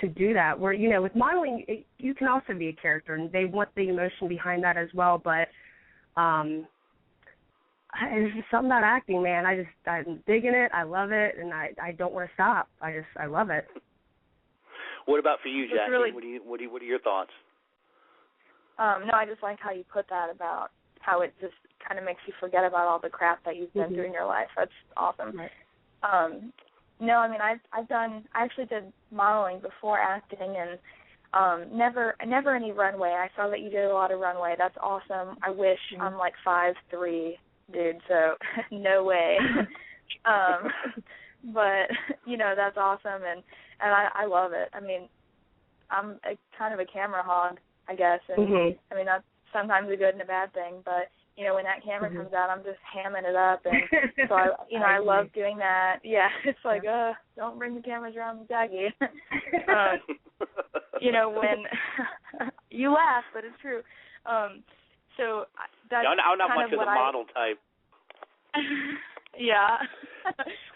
do that. Where, with modeling, you can also be a character, and they want the emotion behind that as well, but there's just something about acting, man. I'm digging it. I love it, and I don't want to stop. I love it. What about for you, Jackie? What are your thoughts? No, I just like how you put that about how it just kind of makes you forget about all the crap that you've been through in your life. That's awesome. Right. No, I mean, I actually did modeling before acting, and never any runway. I saw that you did a lot of runway. That's awesome. I wish I'm like 5'3", dude, so no way. But that's awesome, and I love it. I mean, I'm kind of a camera hog, I guess, and I mean, that's sometimes a good and a bad thing, but when that camera comes out, I'm just hamming it up, and so I love doing that. Yeah, it's like, don't bring the cameras around Jackie. When you laugh, but it's true. So that's I'm not much of the model type. Yeah.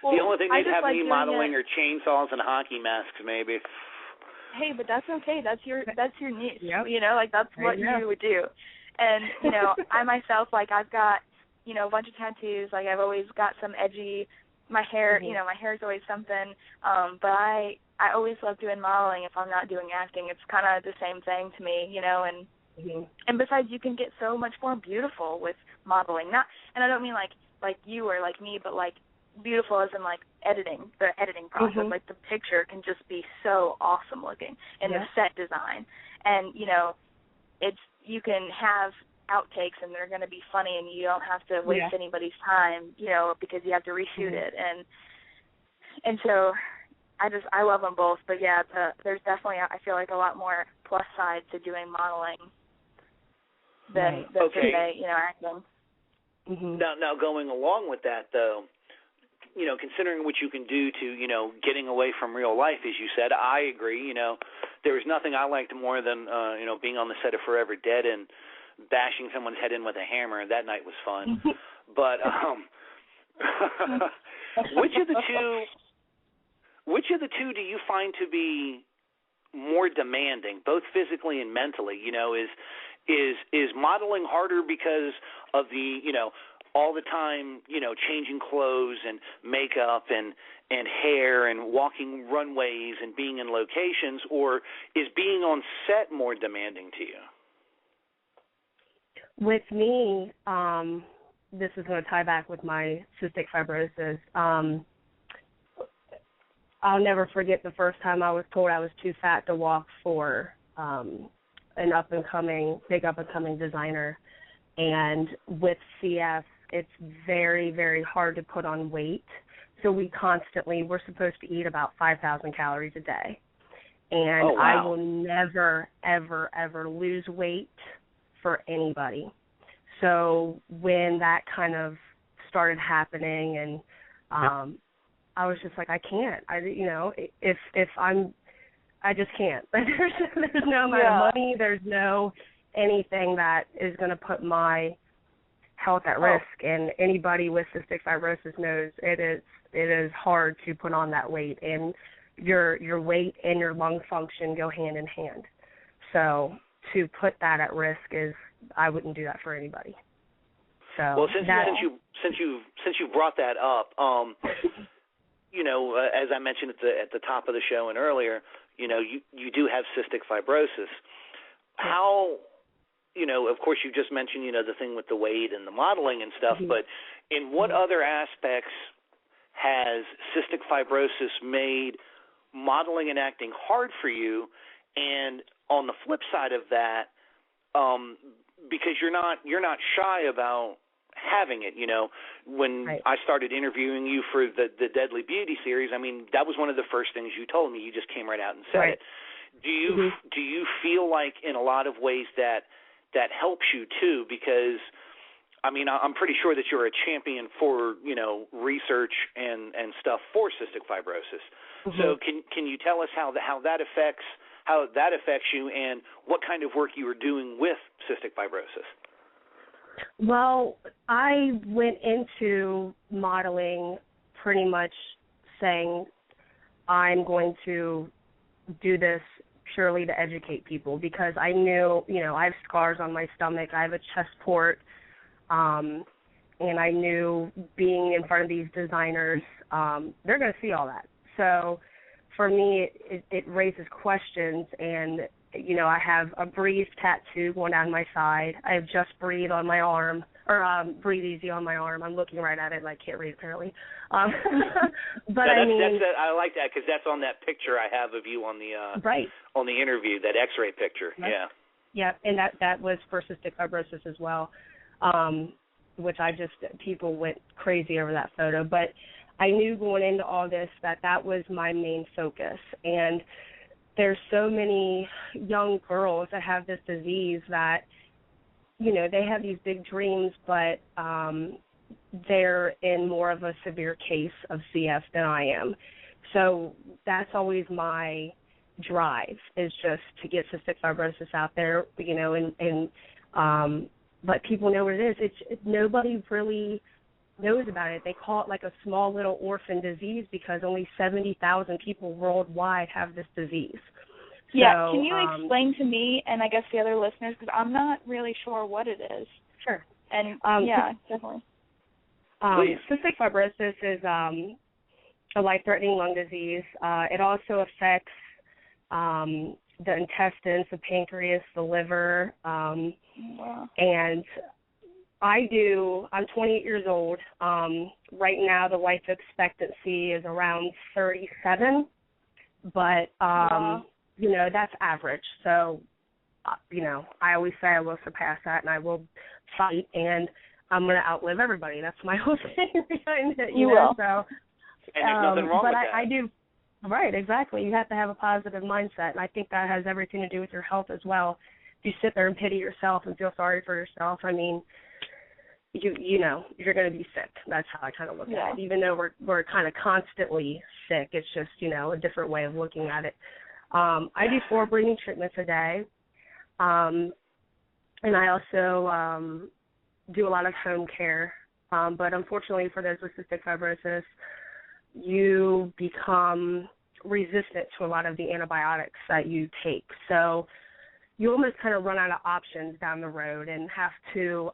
Well, the only thing they'd have me modeling are chainsaws and hockey masks, maybe. Hey, but that's okay. That's your niche. Yep. Like that's what you would do. And I myself, like, I've got a bunch of tattoos. Like, I've always got some edgy. My hair, my hair's always something. But I always love doing modeling. If I'm not doing acting, it's kind of the same thing to me, And and besides, you can get so much more beautiful with modeling. And I don't mean like you or like me, but like beautiful as in like the editing process. Like the picture can just be so awesome looking, and the set design, and you can have outtakes and they're going to be funny, and you don't have to waste anybody's time, because you have to reshoot it, and so I love them both. But yeah, there's definitely, I feel like, a lot more plus side to doing modeling than acting. Now going along with that, though, considering what you can do to, getting away from real life, as you said, I agree. There was nothing I liked more than, being on the set of Forever Dead and bashing someone's head in with a hammer. That night was fun. But which of the two do you find to be more demanding, both physically and mentally? Is modeling harder because of the, all the time, changing clothes and makeup and hair and walking runways and being in locations, or is being on set more demanding to you? With me, this is going to tie back with my cystic fibrosis. I'll never forget the first time I was told I was too fat to walk for an big up-and-coming designer. And with CF, it's very, very hard to put on weight. So we're supposed to eat about 5,000 calories a day. And I will never, ever, ever lose weight for anybody. So when that kind of started happening, and I was just like, I can't. I just can't. There's no amount of money. There's no anything that is going to put my health at risk. And anybody with cystic fibrosis knows it is hard to put on that weight, and your weight and your lung function go hand in hand. So to put that at risk I wouldn't do that for anybody. So well, since you brought that up, as I mentioned at the top of the show and earlier, you do have cystic fibrosis. How, of course you just mentioned, the thing with the weight and the modeling and stuff, but in what other aspects has cystic fibrosis made modeling and acting hard for you? And on the flip side of that, because you're not shy about having it, when I started interviewing you for the Deadly Beauty series, I mean, that was one of the first things you told me. You just came right out and said it. Do you feel like in a lot of ways that helps you too? Because I mean, I'm pretty sure that you're a champion for, research and stuff for cystic fibrosis. So can you tell us how that affects you, and what kind of work you are doing with cystic fibrosis? Well, I went into modeling pretty much saying I'm going to do this purely to educate people, because I knew, I have scars on my stomach, I have a chest port, and I knew being in front of these designers, they're going to see all that. So for me, it raises questions, and, I have a Breathe tattoo going down my side. I have Just Breathe on my arm, or Breathe Easy on my arm. I'm looking right at it and I can't read, apparently. But I like that, because that's on that picture I have of you on the interview, that X-ray picture. Right. Yeah. Yeah, and that was for cystic fibrosis as well, which people went crazy over that photo. But I knew going into all this that was my main focus. And there's so many young girls that have this disease that, they have these big dreams, but they're in more of a severe case of CF than I am. So that's always my drive, is just to get cystic fibrosis out there, and let people know what it is. Nobody really knows about it. They call it like a small little orphan disease because only 70,000 people worldwide have this disease. Yeah, So, can you explain to me and I guess the other listeners, because I'm not really sure what it is. Sure. And definitely. Cystic fibrosis is a life-threatening lung disease. It also affects the intestines, the pancreas, the liver, and I'm 28 years old. Right now the life expectancy is around 37, but, that's average. So, I always say I will surpass that, and I will fight, and I'm going to outlive everybody. That's my whole thing behind it. You will. So, and there's nothing wrong with that. I do. Right, exactly. You have to have a positive mindset, and I think that has everything to do with your health as well. If you sit there and pity yourself and feel sorry for yourself, I mean, you're going to be sick. That's how I kind of look at it. Even though we're kind of constantly sick, it's just, a different way of looking at it. I do 4 breathing treatments a day, and I also do a lot of home care. But unfortunately for those with cystic fibrosis, you become resistant to a lot of the antibiotics that you take. So you almost kind of run out of options down the road and have to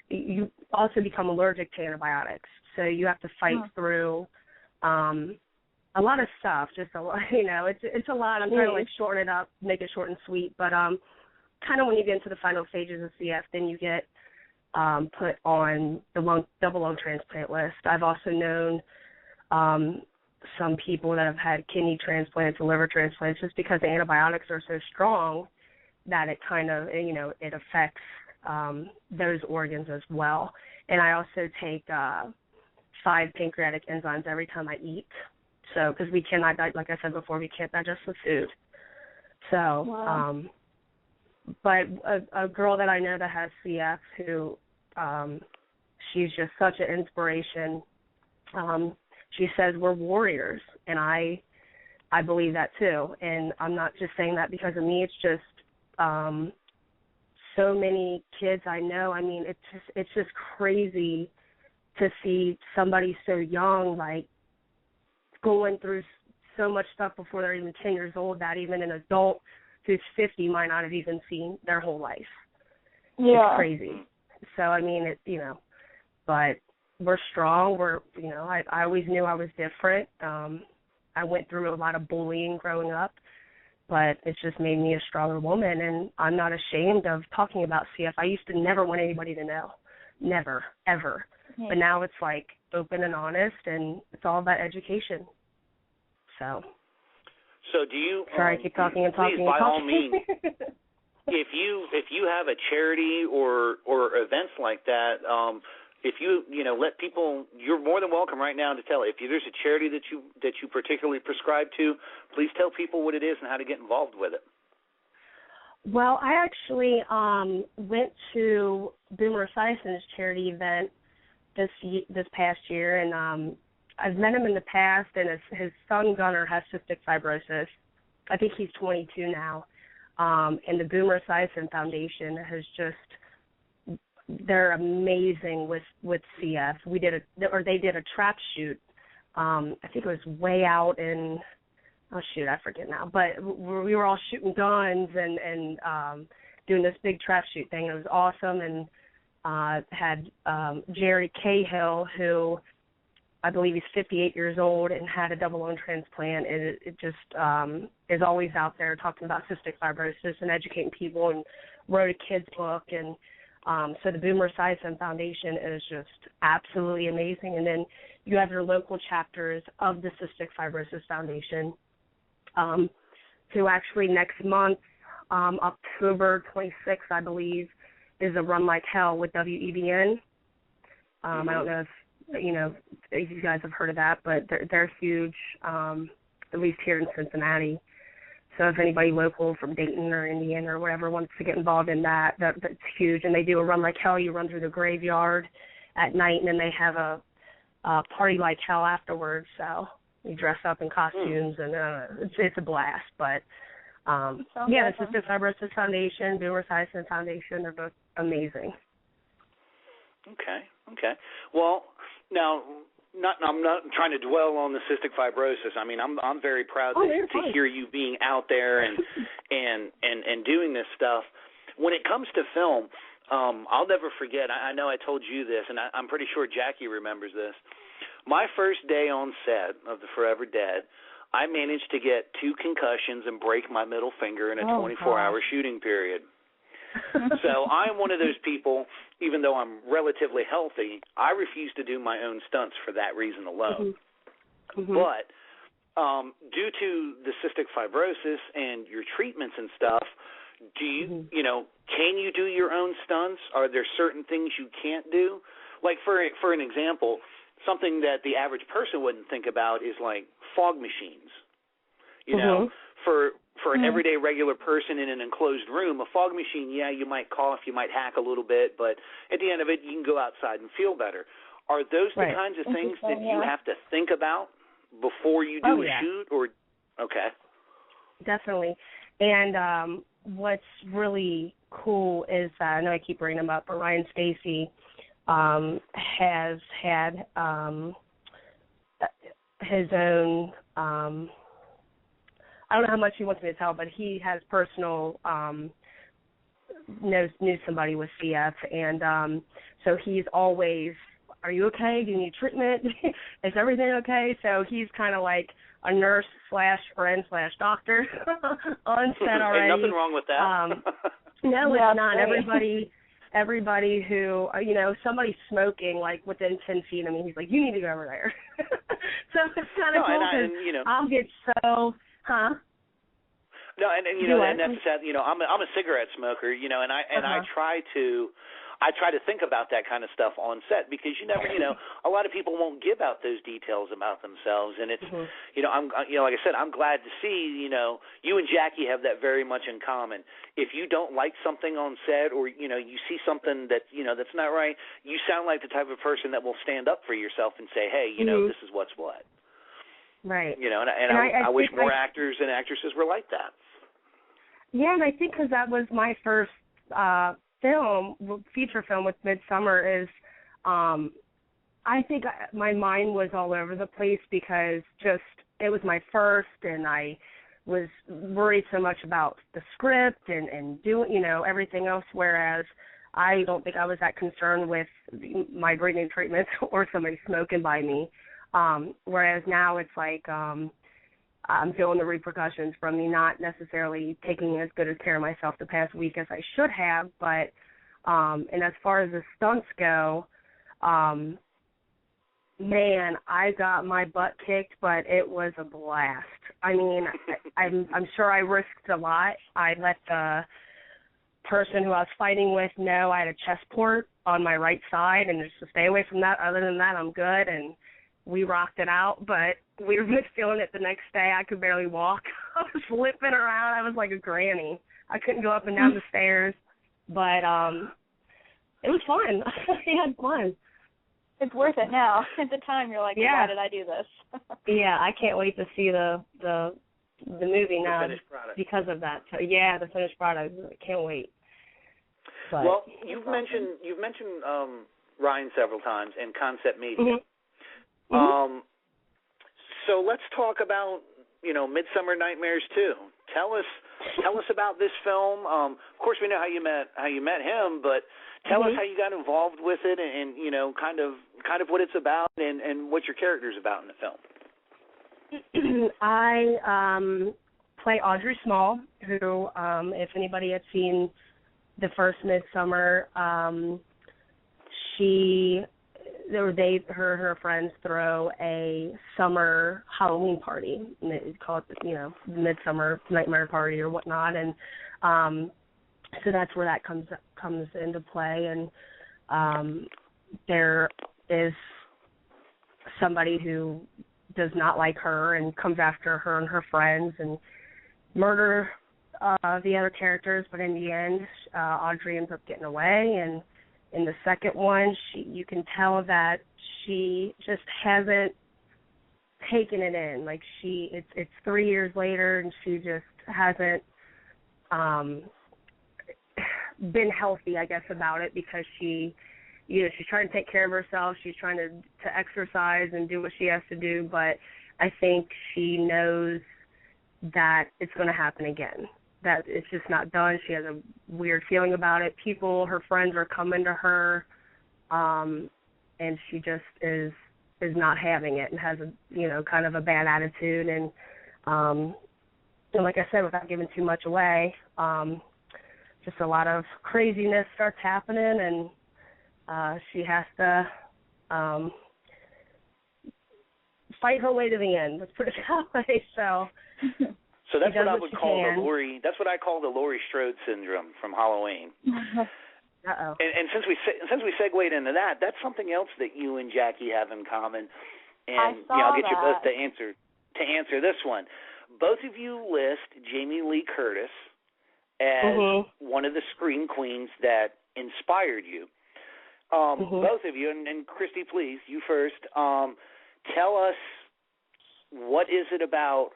you also become allergic to antibiotics. So you have to fight through a lot of stuff, just a lot, it's a lot. I'm trying to shorten it up, make it short and sweet, but kind of when you get into the final stages of CF, then you get put on the double lung transplant list. I've also known some people that have had kidney transplants and liver transplants just because the antibiotics are so strong that it kind of, it affects those organs as well. And I also take 5 pancreatic enzymes every time I eat. So, because we cannot, like I said before, we can't digest the food. So, but a girl that I know that has CF who she's just such an inspiration. She says we're warriors, and I believe that too. And I'm not just saying that because of me. It's just so many kids I know. I mean, it's just crazy to see somebody so young, like, going through so much stuff before they're even 10 years old that even an adult who's 50 might not have even seen their whole life. Yeah. It's crazy. So, I mean, but we're strong. I always knew I was different. I went through a lot of bullying growing up, but it's just made me a stronger woman, and I'm not ashamed of talking about CF. I used to never want anybody to know. Never, ever. Yeah. But now it's like open and honest, and it's all about education. So do you? Sorry, I keep talking and talking. Please, by all means, if you have a charity or events like that, if you let people, you're more than welcome right now to tell. If there's a charity that you particularly prescribe to, please tell people what it is and how to get involved with it. Well, I actually went to Boomer Sison's charity event this past year, and I've met him in the past, and his son Gunnar has cystic fibrosis. I think he's 22 now, and the Boomer Sison Foundation has they're amazing with CF. They did a trap shoot. I think it was way out in, I forget now, but we were all shooting guns and doing this big trap shoot thing. It was awesome, and had Jerry Cahill, who I believe he's 58 years old and had a double lung transplant. It just is always out there talking about cystic fibrosis and educating people, and wrote a kid's book. And so the Boomer Sison Foundation is just absolutely amazing. And then you have your local chapters of the Cystic Fibrosis Foundation, who actually next month, October 26th, I believe, is a Run Like Hell with WEBN. I don't know if you guys have heard of that, but they're huge, at least here in Cincinnati. So if anybody local from Dayton or Indiana or whatever wants to get involved in that's huge. And they do a Run Like Hell. You run through the graveyard at night, and then they have a party like hell afterwards. So you dress up in costumes, and it's a blast. But the Cystic Fibrosis Foundation, Boomer Sison Foundation, they're both amazing. Okay. Well, now, I'm not trying to dwell on the cystic fibrosis. I mean, I'm very proud to hear you being out there and doing this stuff. When it comes to film, I'll never forget. I know I told you this, and I'm pretty sure Jackie remembers this. My first day on set of The Forever Dead, I managed to get 2 concussions and break my middle finger in a 24-hour shooting period. So I'm one of those people, even though I'm relatively healthy, I refuse to do my own stunts for that reason alone. Mm-hmm. But due to the cystic fibrosis and your treatments and stuff, do you, can you do your own stunts? Are there certain things you can't do? Like, for an example, something that the average person wouldn't think about is like fog machines. You know, for an everyday regular person in an enclosed room, a fog machine, you might cough, you might hack a little bit, but at the end of it, you can go outside and feel better. Are those the kinds of things that you have to think about before you do a shoot? Or okay. Definitely. And what's really cool is that, I know I keep bringing him up, but Ryan Stacy has had his own, I don't know how much he wants me to tell, but he has personal, knew somebody with CF, and so he's always, are you okay? Do you need treatment? Is everything okay? So he's kind of like a nurse / friend / doctor on set already. Ain't nothing wrong with that. No, it's not. Everybody who, somebody's smoking, like, within 10 feet of me, he's like, you need to go over there. So it's kind of cool, because I'll get so, No, and that's sad. I'm a cigarette smoker, and I try to. I try to think about that kind of stuff on set because you never, a lot of people won't give out those details about themselves, and it's, I'm, like I said, I'm glad to see, you and Jackie have that very much in common. If you don't like something on set, or you see something that that's not right, you sound like the type of person that will stand up for yourself and say, hey, this is what's what. Right. And I wish more actors and actresses were like that. Yeah, and I think because that was my first feature film with Midsummer, is I think my mind was all over the place because it was my first, and I was worried so much about the script and doing, everything else, whereas I don't think I was that concerned with my breathing treatments or somebody smoking by me. Whereas now it's like I'm feeling the repercussions from me not necessarily taking as good as care of myself the past week as I should have. But and as far as the stunts go, man, I got my butt kicked, but it was a blast. I mean, I'm sure I risked a lot. I let the person who I was fighting with know I had a chest port on my right side, and just to stay away from that. Other than that, I'm good, and we rocked it out. But we were feeling it the next day. I could barely walk. I was limping around. I was like a granny. I couldn't go up and down the stairs, but it was fun. We had fun. It's worth it now. At the time, you're like, why did I do this? Yeah, I can't wait to see the movie now because of that. So, yeah, the finished product. I can't wait. But, well, you've mentioned Ryan several times and Concept Media. So let's talk about Midsummer Nightmares 2. Tell us about this film. Of course, we know how you met him, but tell us how you got involved with it, and kind of what it's about, and what your character's about in the film. I play Audrey Small, who, if anybody had seen the first Midsummer, her friends throw a summer Halloween party, and they call it the Midsummer Nightmare Party or whatnot, and so that's where that comes into play. And there is somebody who does not like her and comes after her and her friends and murder the other characters, but in the end, Audrey ends up getting away. And in the second one, you can tell that she just hasn't taken it in. Like it's 3 years later, and she just hasn't been healthy, I guess, about it, because she's trying to take care of herself. She's trying to exercise and do what she has to do, but I think she knows that it's going to happen again, that it's just not done. She has a weird feeling about it. Her friends are coming to her, and she just is not having it and has kind of a bad attitude. And like I said, without giving too much away, just a lot of craziness starts happening, and she has to fight her way to the end. Let's put it that way. So that's what I would call that's what I call the Laurie Strode syndrome from Halloween. Uh-oh. And since we segued into that, that's something else that you and Jackie have in common. And I'll get you both to answer this one. Both of you list Jamie Lee Curtis as one of the scream queens that inspired you. Both of you, and Christy, please, you first. Tell us, what is it about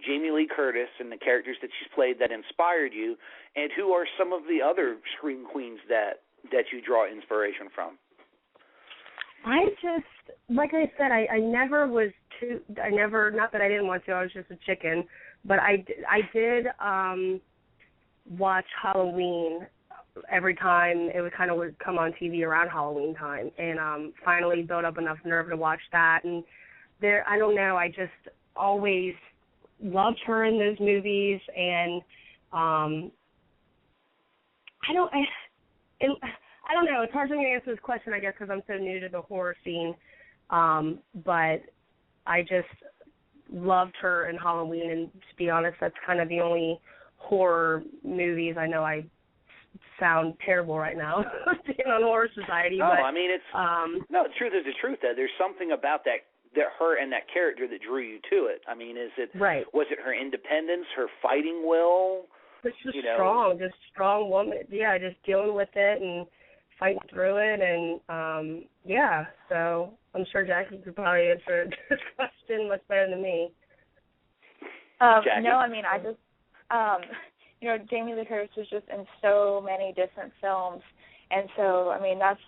Jamie Lee Curtis and the characters that she's played that inspired you, and who are some of the other scream queens that you draw inspiration from? I just, like I said, I never not that I didn't want to, I was just a chicken, but I did watch Halloween every time it would come on TV around Halloween time, and finally built up enough nerve to watch that. And I don't know, I just always loved her in those movies, and I don't know. It's hard for me to answer this question, I guess, because I'm so new to the horror scene. But I just loved her in Halloween, and to be honest, that's kind of the only horror movies I know I sound terrible right now being on Horror Society. No, but, I mean, it's no, the truth is the truth. That there's something about that her and that character that drew you to it. I mean, right. Was it her independence, her fighting will? It's just strong woman. Yeah, just dealing with it and fighting through it, and yeah. So I'm sure Jackie could probably answer this question much better than me. No, I mean, I just, Jamie Lee Curtis was just in so many different films, and so, I mean, that's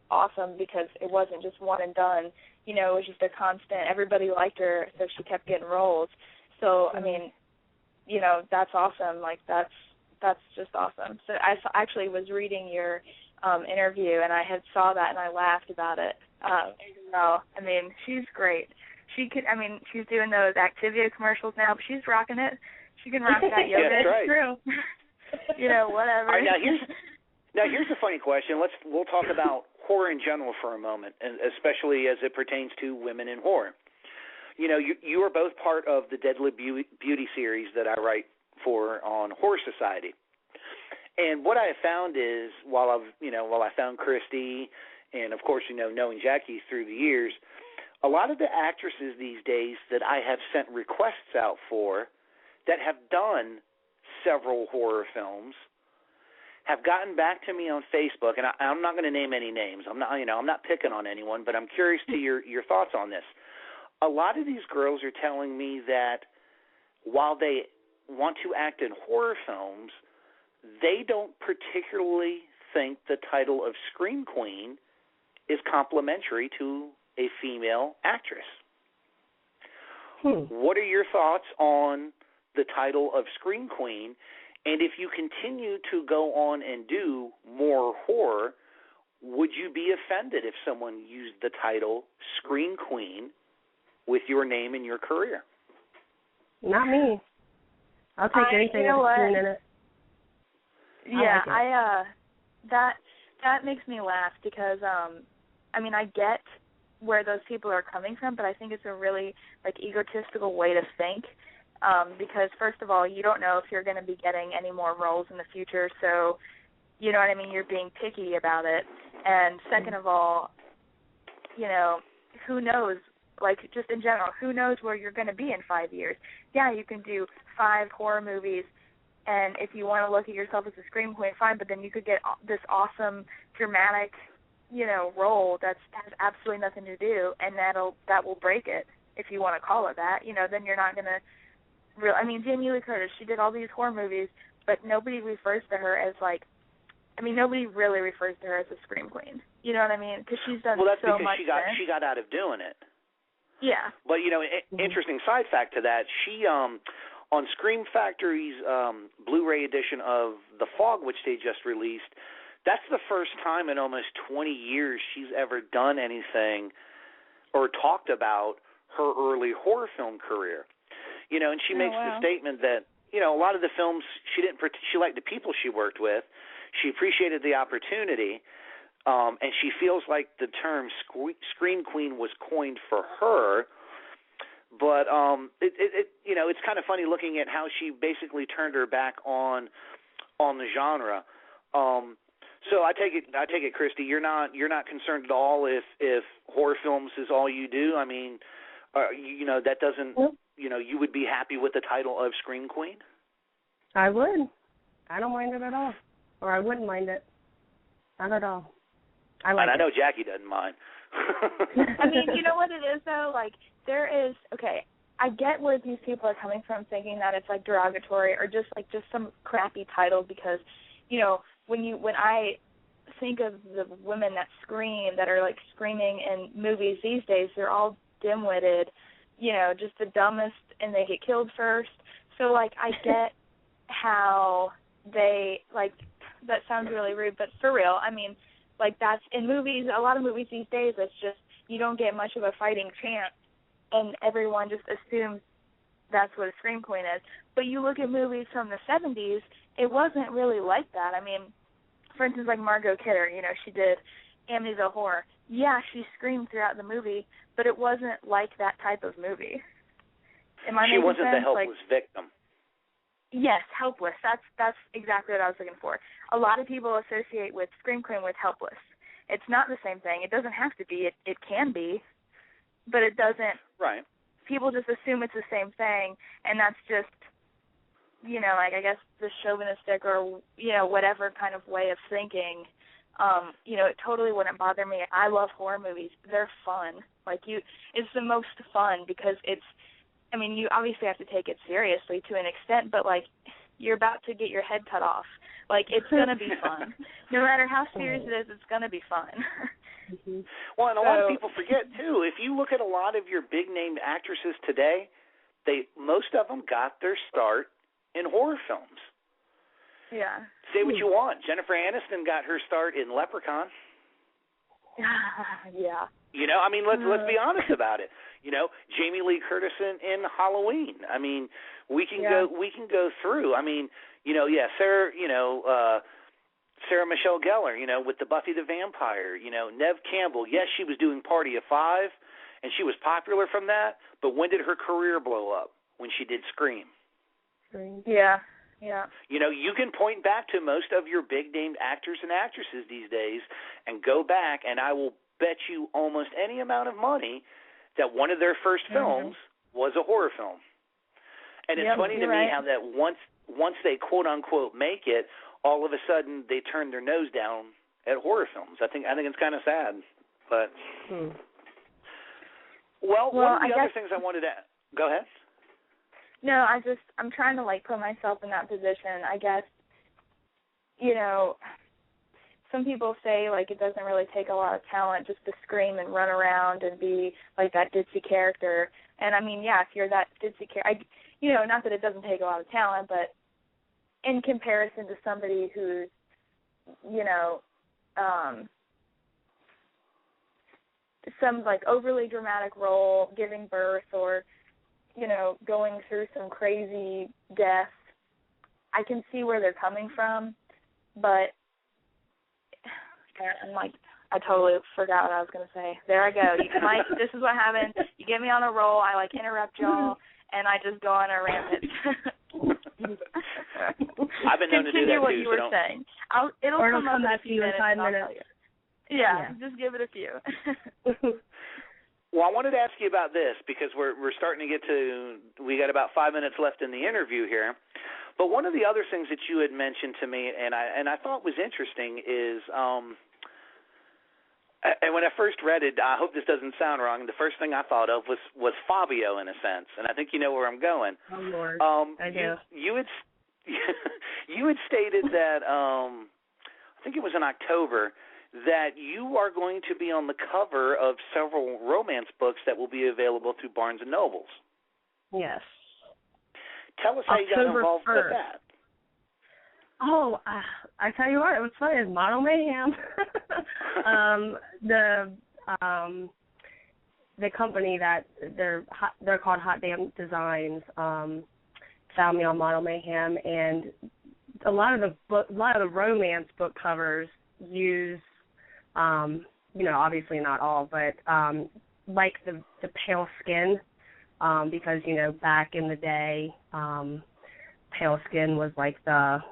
awesome because it wasn't just one and done. It was just a constant. Everybody liked her, so she kept getting roles. So, I mean, that's awesome. Like, that's just awesome. So I actually was reading your interview, and I had saw that, and I laughed about it. I mean, she's great. She's doing those Activia commercials now, but she's rocking it. She can rock that yoga. Yeah, that's right. True. Whatever. All right, now here's a funny question. We'll talk about horror in general for a moment, and especially as it pertains to women in horror. You are both part of the Deadly Beauty series that I write for on Horror Society. And what I have found is, while I found Christy, and of course, knowing Jackie through the years, a lot of the actresses these days that I have sent requests out for that have done several horror films have gotten back to me on Facebook, and I'm not going to name any names. I'm not picking on anyone, but I'm curious to your thoughts on this. A lot of these girls are telling me that while they want to act in horror films, they don't particularly think the title of Scream Queen is complimentary to a female actress. What are your thoughts on the title of Scream Queen? And if you continue to go on and do more horror, would you be offended if someone used the title Scream Queen with your name and your career? Not me. I'll take anything with a queen in it. Yeah, that makes me laugh because I get where those people are coming from, but I think it's a really egotistical way to think. Because first of all, you don't know if you're going to be getting any more roles in the future, so you know what I mean, you're being picky about it. And second of all, who knows, just in general, who knows where you're going to be in 5 years. Yeah, you can do 5 horror movies, and if you want to look at yourself as a Scream Queen, fine, but then you could get this awesome, dramatic, role that has absolutely nothing to do, and that will break it, if you want to call it that. Then you're not going to Jamie Lee Curtis, she did all these horror movies, but nobody refers to her as nobody really refers to her as a Scream Queen. You know what I mean? Because she's done so much. Well, that's because she got out of doing it. Yeah. But interesting side fact to that, she on Scream Factory's Blu-ray edition of The Fog, which they just released, that's the first time in almost 20 years she's ever done anything or talked about her early horror film career. And she makes the statement that, a lot of the films she liked the people she worked with. She appreciated the opportunity, and she feels like the term Scream Queen was coined for her. But it's kind of funny looking at how she basically turned her back on the genre. So I take it, Christy, you're not concerned at all if horror films is all you do. I mean, that doesn't. Nope. You would be happy with the title of Scream Queen? I would. I don't mind it at all. Or I wouldn't mind it. Not at all. I know Jackie doesn't mind. I mean, you know what it is, though? There is, I get where these people are coming from thinking that it's, derogatory or just some crappy title because, when I think of the women that scream, that are, screaming in movies these days, they're all dim-witted, just the dumbest, and they get killed first. So, I get how they, that sounds really rude, but for real, I mean, that's in movies, a lot of movies these days, it's just, you don't get much of a fighting chance, and everyone just assumes that's what a Scream Queen is. But you look at movies from the 70s, it wasn't really like that. I mean, for instance, Margot Kidder, she did Amityville Horror. Yeah, she screamed throughout the movie, but it wasn't like that type of movie. Am I making sense? She wasn't the helpless victim. Yes, helpless. That's exactly what I was looking for. A lot of people associate with Scream Queen with helpless. It's not the same thing. It doesn't have to be. It can be, but it doesn't. Right. People just assume it's the same thing, and that's just, like I guess the chauvinistic or, whatever kind of way of thinking. It totally wouldn't bother me. I love horror movies. They're fun. It's the most fun because you obviously have to take it seriously to an extent, but, you're about to get your head cut off. It's going to be fun. No matter how serious it is, it's going to be fun. Mm-hmm. Well, and a lot of people forget, too, if you look at a lot of your big-name actresses today, most of them got their start in horror films. Yeah. Say what you want. Jennifer Aniston got her start in Leprechaun. Yeah. Let's be honest about it. Jamie Lee Curtis in Halloween. We can go through. Sarah Michelle Gellar, with the Buffy the Vampire. Neve Campbell. Yes, she was doing Party of Five, and she was popular from that. But when did her career blow up? When she did Scream. Yeah. Yeah. You can point back to most of your big-name actors and actresses these days and go back, and I will bet you almost any amount of money that one of their first films was a horror film. And it's funny to me how that once they quote-unquote make it, all of a sudden they turn their nose down at horror films. I think it's kind of sad. But well, one of the other things I wanted to go ahead. No, I'm trying to put myself in that position. I guess, some people say it doesn't really take a lot of talent just to scream and run around and be that ditzy character. And if you're that ditzy character, not that it doesn't take a lot of talent, but in comparison to somebody who's, some overly dramatic role, giving birth, or going through some crazy death, I can see where they're coming from, but I totally forgot what I was going to say. There I go. This is what happens. You get me on a roll, I interrupt y'all, and I just go on a rampant. I've been known to do that too. Continue what you were saying. It'll come up in a few minutes. Yeah, just give it a few. Well, I wanted to ask you about this because we're starting to we got about 5 minutes left in the interview here. But one of the other things that you had mentioned to me, and I thought was interesting, is, and when I first read it, I hope this doesn't sound wrong, the first thing I thought of was Fabio in a sense, and I think you know where I'm going. Oh, Lord, I do. You had stated that, I think it was in October, that you are going to be on the cover of several romance books that will be available through Barnes & Nobles. Yes. Tell us how you got involved with that. Oh, I tell you what, it was funny. It's Model Mayhem. The company that they're called Hot Damn Designs found me on Model Mayhem, and a lot of the romance book covers use, obviously not all, but the pale skin, because back in the day, pale skin was the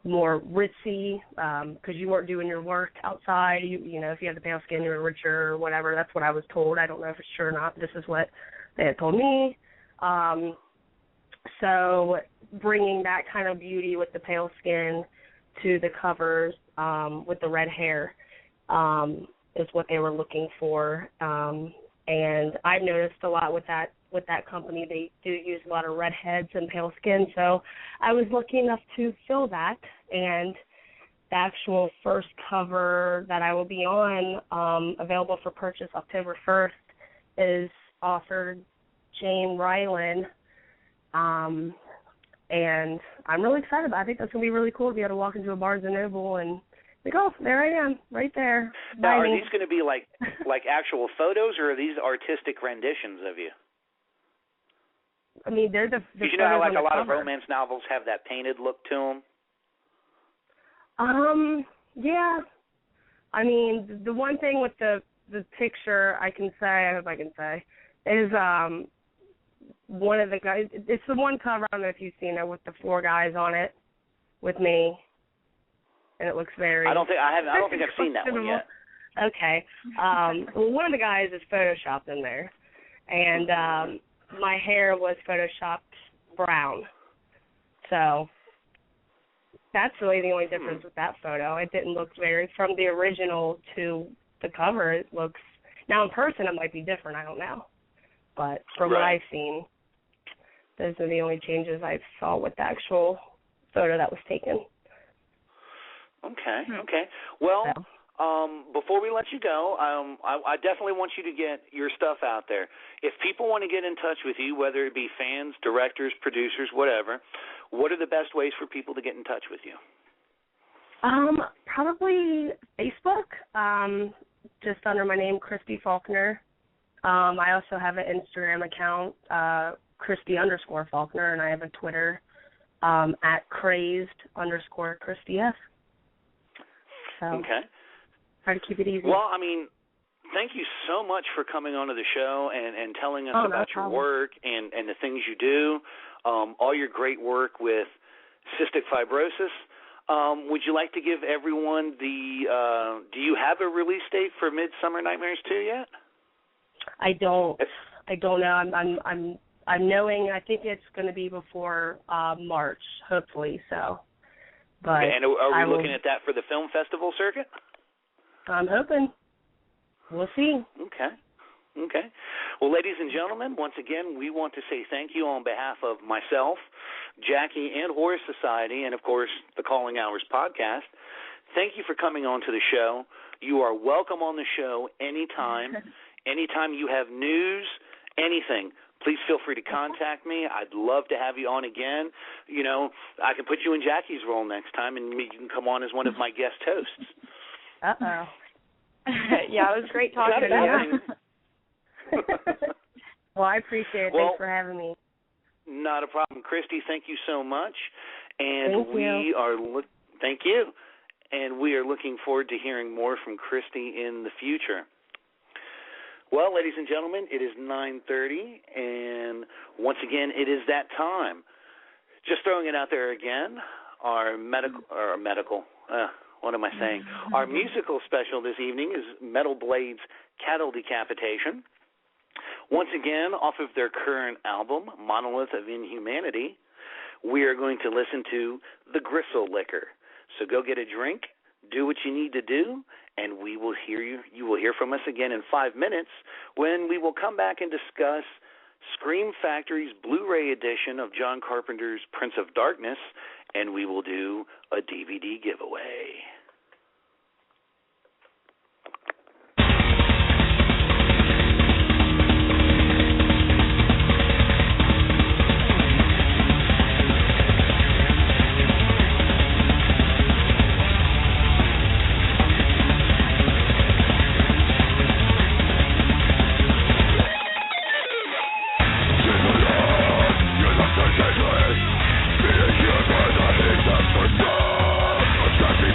more ritzy, because you weren't doing your work outside. If you had the pale skin, you were richer or whatever. That's what I was told. I don't know if it's true or not. This is what they had told me. So bringing that kind of beauty with the pale skin to the covers with the red hair is what they were looking for. And I've noticed a lot with that company. They do use a lot of redheads and pale skin. So I was lucky enough to fill that. And the actual first cover that I will be on, available for purchase October 1st, is author Jane Ryland. And I'm really excited about it. I think that's going to be really cool to be able to walk into a Barnes & Noble and there I am, right there. Now, are these going to be like actual photos, or are these artistic renditions of you? I mean, they're the Did you know how a lot of romance novels have that painted look to them? Yeah. I mean, the one thing with the picture I hope I can say, is one of the guys, it's the one cover, I don't know if you've seen it, with the 4 guys on it with me, and it looks very... I don't think I've seen that one yet. Okay. Well, one of the guys is photoshopped in there, and my hair was photoshopped brown. So that's really the only difference with that photo. It didn't look very, from the original to the cover, it looks, now in person it might be different, I don't know. But from what I've seen, those are the only changes I saw with the actual photo that was taken. Okay. Well, before we let you go, I definitely want you to get your stuff out there. If people want to get in touch with you, whether it be fans, directors, producers, whatever, what are the best ways for people to get in touch with you? Probably Facebook, just under my name, Christy Faulkner. I also have an Instagram account, Christy_Faulkner, and I have a Twitter at crazed_ChristyF. So, okay. Try to keep it easy. Well, I mean, thank you so much for coming onto the show and telling us about your work and the things you do, all your great work with cystic fibrosis. Would you like to give everyone do you have a release date for Midsummer Nightmares 2 yet? I don't know. I'm knowing, I think it's going to be before March, hopefully, so. But okay, and are we looking at that for the film festival circuit? I'm hoping. We'll see. Okay. Well, ladies and gentlemen, once again, we want to say thank you on behalf of myself, Jackie, and Horror Society, and, of course, the Calling Hours podcast. Thank you for coming on to the show. You are welcome on the show anytime. Anytime you have news, anything, please feel free to contact me. I'd love to have you on again. You know, I can put you in Jackie's role next time, and you can come on as one of my guest hosts. Uh-oh. Yeah, it was great talking to you. Well, I appreciate it. Thanks for having me. Not a problem. Christy, thank you so much. And thank you. And we are looking forward to hearing more from Christy in the future. Well, ladies and gentlemen, it is 9:30, and once again, it is that time. Just throwing it out there again, our musical special this evening is Metal Blade's Cattle Decapitation. Once again, off of their current album, Monolith of Inhumanity, we are going to listen to The Gristle Liquor. So go get a drink, do what you need to do, and we will hear you will hear from us again in 5 minutes when we will come back and discuss Scream Factory's Blu-ray edition of John Carpenter's Prince of Darkness, and we will do a DVD giveaway. Be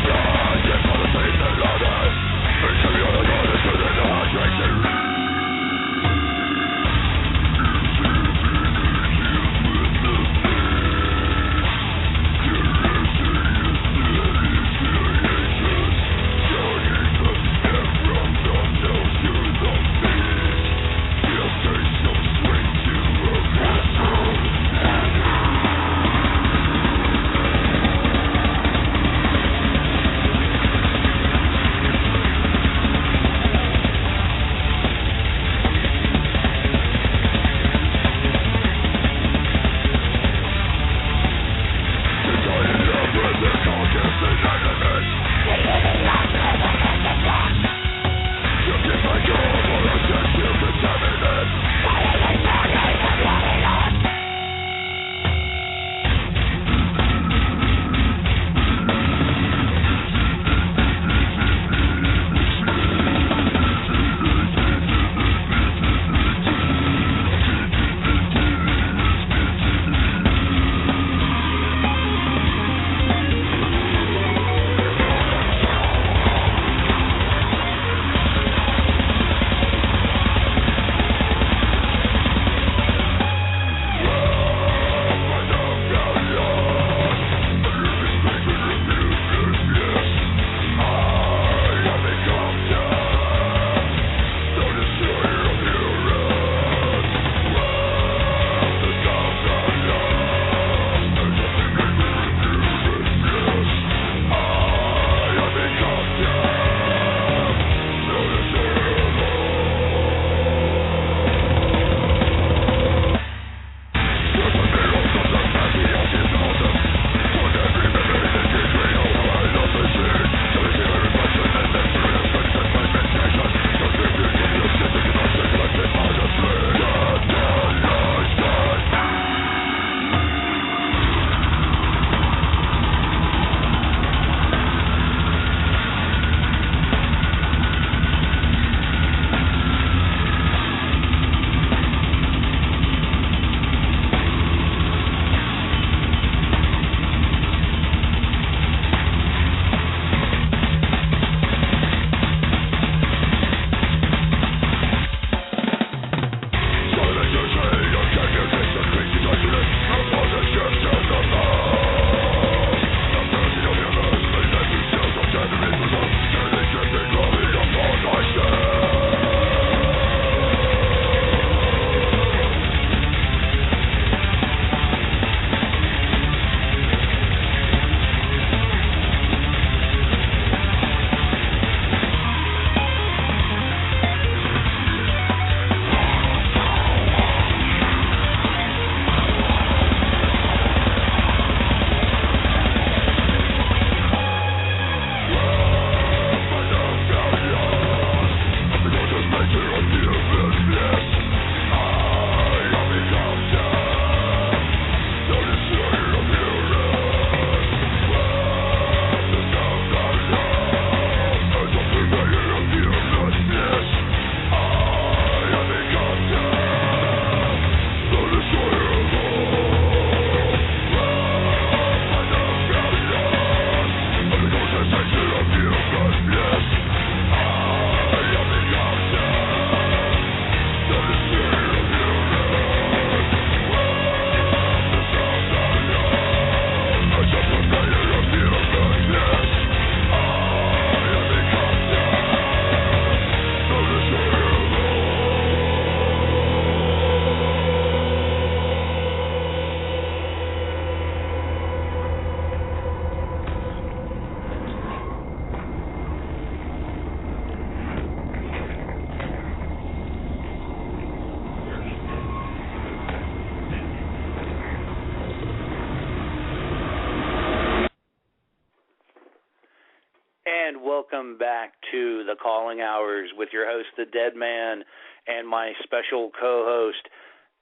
And welcome back to the Calling Hours with your host, the Dedman, and my special co-host,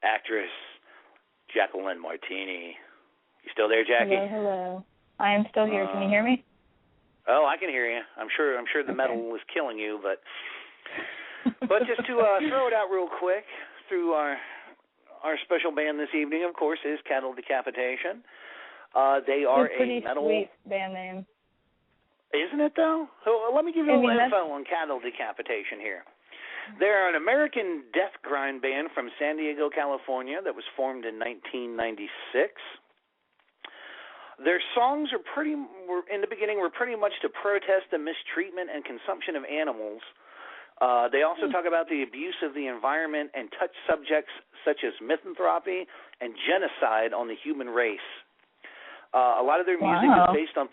actress Jaqueline Martini. You still there, Jackie? Hello. I am still here. Can you hear me? Oh, I can hear you. I'm sure the metal was killing you, but just to throw it out real quick through our special band this evening, of course, is Cattle Decapitation. They are it's a pretty metal sweet band name. Isn't it, though? So let me give you a little info on Cattle Decapitation here. They're an American death grind band from San Diego, California that was formed in 1996. Their songs in the beginning were pretty much to protest the mistreatment and consumption of animals. They also talk about the abuse of the environment and touch subjects such as misanthropy and genocide on the human race. A lot of their music is based on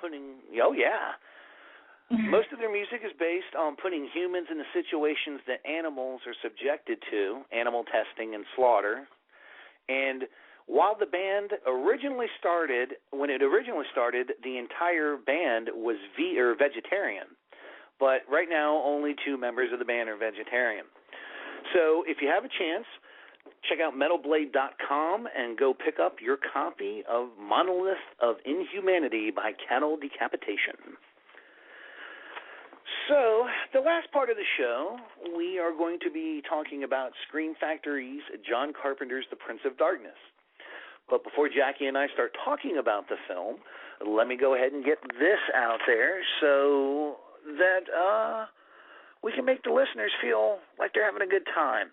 most of their music is based on putting humans in the situations that animals are subjected to, animal testing and slaughter. And while the band originally started, the entire band was vegetarian. But right now, only 2 members of the band are vegetarian. So if you have a chance, check out metalblade.com and go pick up your copy of Monolith of Inhumanity by Cattle Decapitation. So, the last part of the show, we are going to be talking about Scream Factory's John Carpenter's The Prince of Darkness. But before Jackie and I start talking about the film, let me go ahead and get this out there so that we can make the listeners feel like they're having a good time.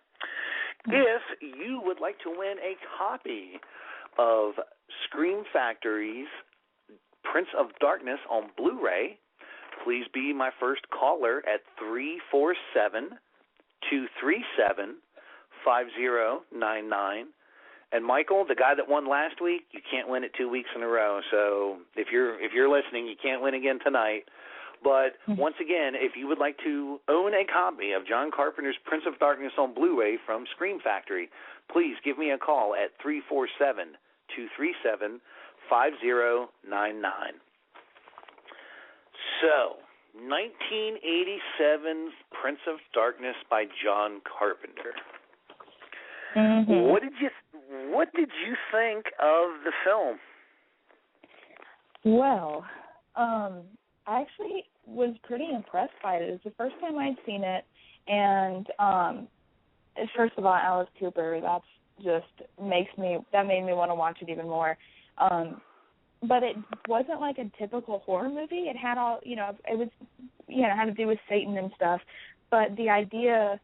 If you would like to win a copy of Scream Factory's Prince of Darkness on Blu-ray, please be my first caller at 347-237-5099. And Michael, the guy that won last week, you can't win it 2 weeks in a row. So if you're listening, you can't win again tonight. But once again, if you would like to own a copy of John Carpenter's Prince of Darkness on Blu-ray from Scream Factory, please give me a call at 347-237-5099. So, 1987's Prince of Darkness by John Carpenter. Mm-hmm. What did you think of the film? Well, I actually was pretty impressed by it. It was the first time I'd seen it, and first of all, Alice Cooper, that made me want to watch it even more. But it wasn't like a typical horror movie. It had all, it was, it had to do with Satan and stuff. But the idea,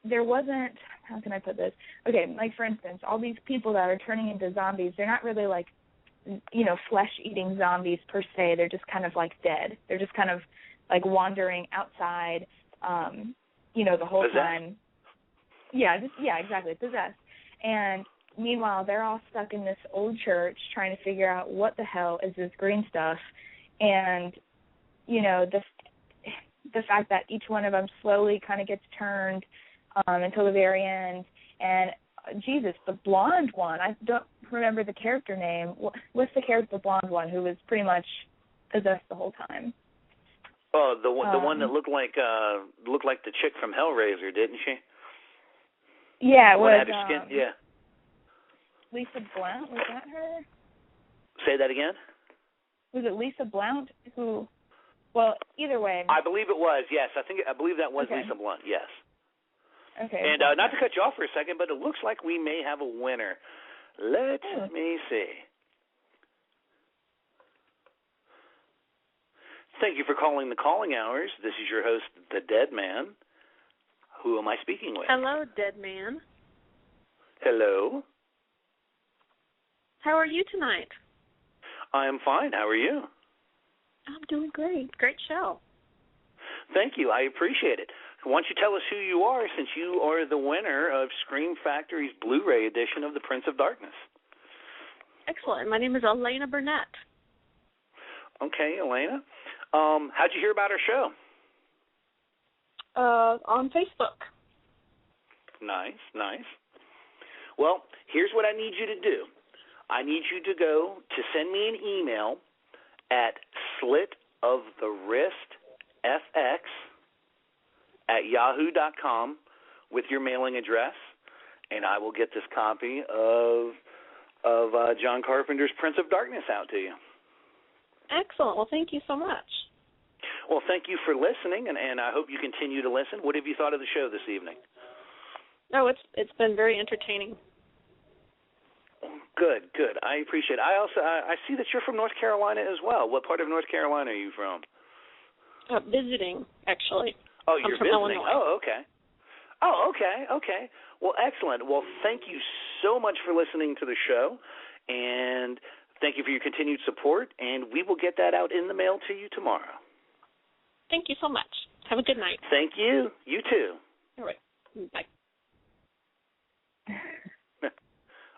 there wasn't, how can I put this? Okay, like for instance, all these people that are turning into zombies, they're not really like, flesh-eating zombies per se. They're just kind of like dead. They're just kind of like wandering outside, the whole possessed. time. Yeah, exactly, possessed. And meanwhile, they're all stuck in this old church trying to figure out what the hell is this green stuff. And, the fact that each one of them slowly kind of gets turned until the very end. And, Jesus, the blonde one, I don't remember the character name. What's the blonde one who was pretty much possessed the whole time? Oh, the one that looked like the chick from Hellraiser, didn't she? Yeah, it was. Had her skin, yeah. Lisa Blount, was that her? Say that again? Was it Lisa Blount who, well, either way. I believe it was, yes. I believe that was okay. Lisa Blount, yes. Okay. And not to cut you off for a second, but it looks like we may have a winner. Let me see. Thank you for calling the Calling Hours. This is your host, the Dedman. Who am I speaking with? Hello, Dedman. Hello. How are you tonight? I am fine. How are you? I'm doing great. Great show. Thank you. I appreciate it. Why don't you tell us who you are, since you are the winner of Scream Factory's Blu-ray edition of The Prince of Darkness? Excellent. My name is Elena Burnett. Okay, Elena. How'd you hear about our show? On Facebook. Nice. Well, here's what I need you to do. I need you to send me an email at slitofthewrist yahoo.com with your mailing address, and I will get this copy of John Carpenter's Prince of Darkness out to you. Excellent. Well, thank you so much. Well, thank you for listening, and I hope you continue to listen. What have you thought of the show this evening? Oh, it's been very entertaining. Good. I appreciate it. I see that you're from North Carolina as well. What part of North Carolina are you from? Visiting, actually. Oh, you're I'm from visiting. Illinois. Oh, okay. Well, excellent. Well, thank you so much for listening to the show, and thank you for your continued support, and we will get that out in the mail to you tomorrow. Thank you so much. Have a good night. Thank you. You too. All right. Bye.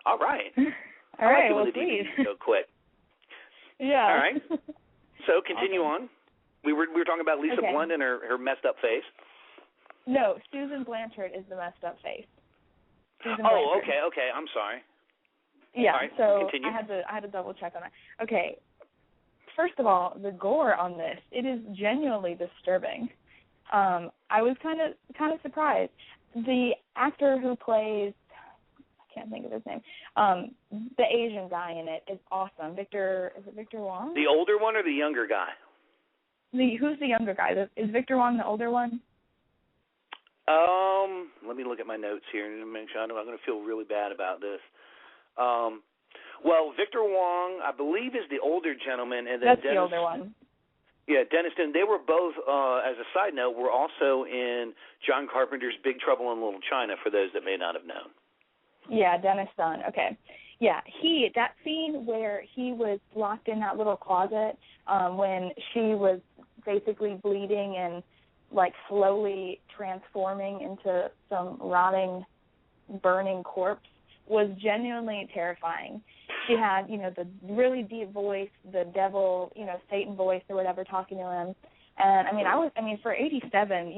All right. All right, well, well, the please. DVD so quick. Yeah. All right. So continue on. We were talking about Lisa Blunt and her messed up face. No, Susan Blanchard is the messed up face. Susan Oh, Blanchard. okay. I'm sorry. Yeah. All right, so continue. I had to double check on that. Okay. First of all, the gore on this, it is genuinely disturbing. I was kind of surprised. The actor who plays, I can't think of his name, the Asian guy in it is awesome. Is it Victor Wong? The older one or the younger guy? Who's the younger guy? Is Victor Wong the older one? Let me look at my notes here and make sure. I'm going to feel really bad about this. Well, Victor Wong, I believe, is the older gentleman, and then That's Dennis, the older one. Yeah, Dennis. They were both, as a side note, were also in John Carpenter's Big Trouble in Little China. For those that may not have known. Yeah, Dennis Dunn. Okay. Yeah, that scene where he was locked in that little closet when she was basically bleeding and like slowly transforming into some rotting, burning corpse was genuinely terrifying. She had, the really deep voice, the devil, Satan voice or whatever talking to him. And for 87,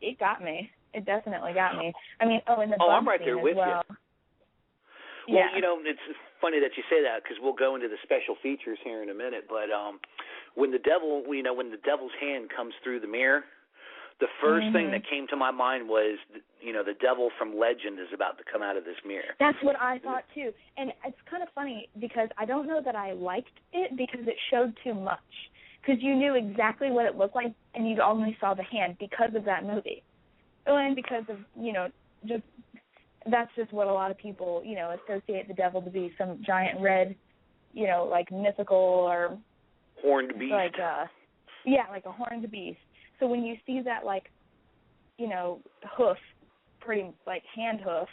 it got me. It definitely got me. And the I'm right there with well. you. Yeah. Well, it's funny that you say that because we'll go into the special features here in a minute. But when the devil's hand comes through the mirror, the first thing that came to my mind was, the devil from Legend is about to come out of this mirror. That's what I thought too. And it's kind of funny because I don't know that I liked it because it showed too much. Because you knew exactly what it looked like and you only saw the hand because of that movie. And because of, that's just what a lot of people, associate the devil to be, some giant red, like mythical or horned beast. Like a horned beast. So when you see that, hoof, pretty like hand hoof,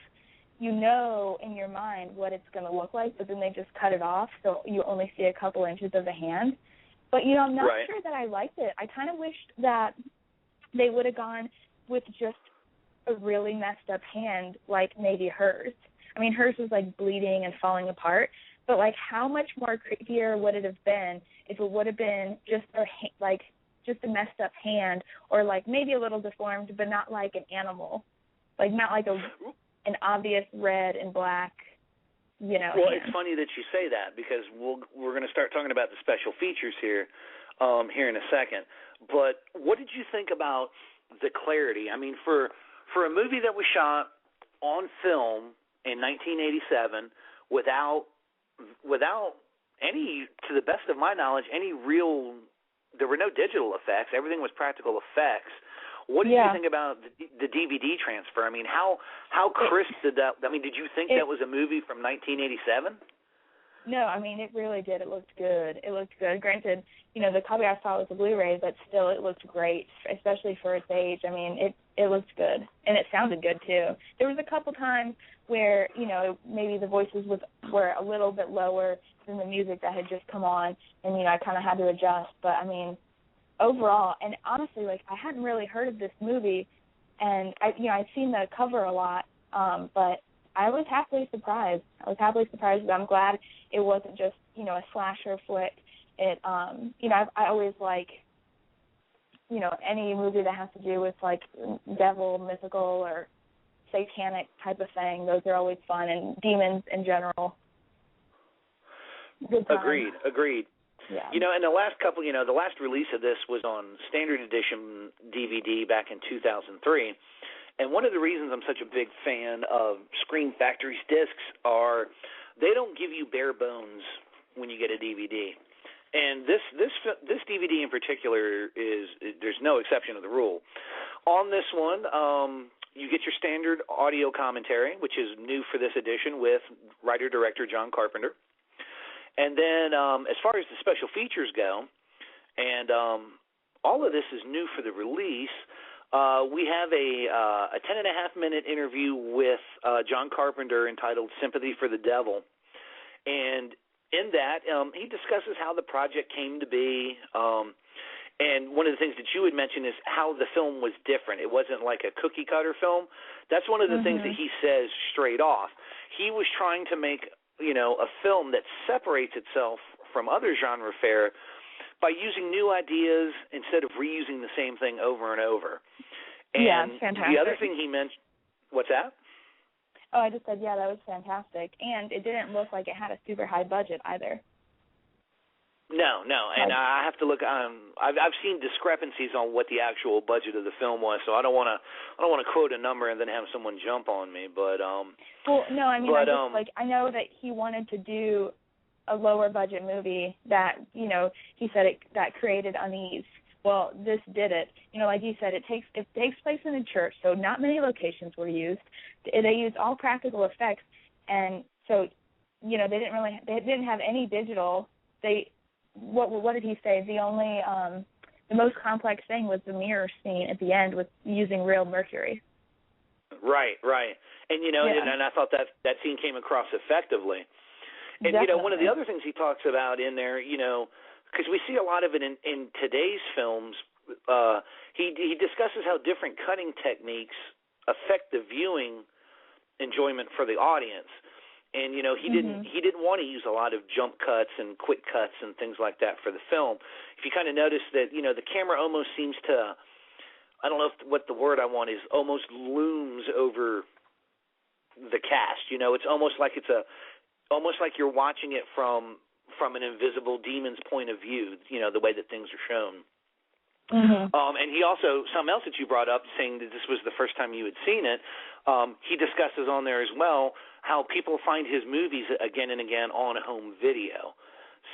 in your mind what it's going to look like, but then they just cut it off, so you only see a couple inches of the hand. But, I'm not sure that I liked it. I kind of wished that they would have gone with just a really messed up hand, like maybe hers. Hers was like bleeding and falling apart, but like how much more creepier would it have been if it would have been just just a messed up hand, or like maybe a little deformed, but not like an animal, like not like an obvious red and black, Well, hand. It's funny that you say that because we're going to start talking about the special features here in a second. But what did you think about the clarity? For a movie that was shot on film in 1987 without any, to the best of my knowledge, there were no digital effects. Everything was practical effects. What did you think about the DVD transfer? How crisp did that? Did you think that was a movie from 1987? No, it really did. It looked good. Granted, the copy I saw was a Blu-ray, but still it looked great, especially for its age. It looked good, and it sounded good, too. There was a couple times where, maybe the voices were a little bit lower than the music that had just come on, and, I kind of had to adjust. But, overall, and honestly, I hadn't really heard of this movie, and, I'd seen the cover a lot, but I was happily surprised. I'm glad it wasn't just, a slasher flick. I always like, any movie that has to do with, devil, mythical, or satanic type of thing. Those are always fun, and demons in general. Good time. Agreed. Yeah. And the last couple, the last release of this was on standard edition DVD back in 2003. And one of the reasons I'm such a big fan of Screen Factory's discs are they don't give you bare bones when you get a DVD. And this DVD in particular there's no exception to the rule. On this one, you get your standard audio commentary, which is new for this edition with writer-director John Carpenter. And then as far as the special features go, and all of this is new for the release, we have a 10.5-minute interview with John Carpenter entitled Sympathy for the Devil. And in that, he discusses how the project came to be. And one of the things that you had mentioned is how the film was different. It wasn't like a cookie-cutter film. That's one of the things that he says straight off. He was trying to make, a film that separates itself from other genre fare by using new ideas instead of reusing the same thing over and over. And fantastic. The other thing he mentioned, what's that? Oh, I just said, that was fantastic. And it didn't look like it had a super high budget either. No, and I have to look. I've seen discrepancies on what the actual budget of the film was, so I don't want to quote a number and then have someone jump on me. But well, no, I mean, I know that he wanted to do a lower budget movie that he said that created unease. Well, this did it. Like you said, it takes place in a church, so not many locations were used. They used all practical effects, and so they didn't have any digital. What did he say? The only the most complex thing was the mirror scene at the end with using real mercury. Right. And and I thought that scene came across effectively. And Definitely. One of the other things he talks about in there, because we see a lot of it in today's films, he discusses how different cutting techniques affect the viewing enjoyment for the audience. And he didn't want to use a lot of jump cuts and quick cuts and things like that for the film. If you kind of notice that the camera almost seems to, I don't know what the word I want is, almost looms over the cast. It's almost like you're watching it from an invisible demon's point of view. The way that things are shown. And he also, something else that you brought up, saying that this was the first time you had seen it, he discusses on there as well how people find his movies again and again on home video.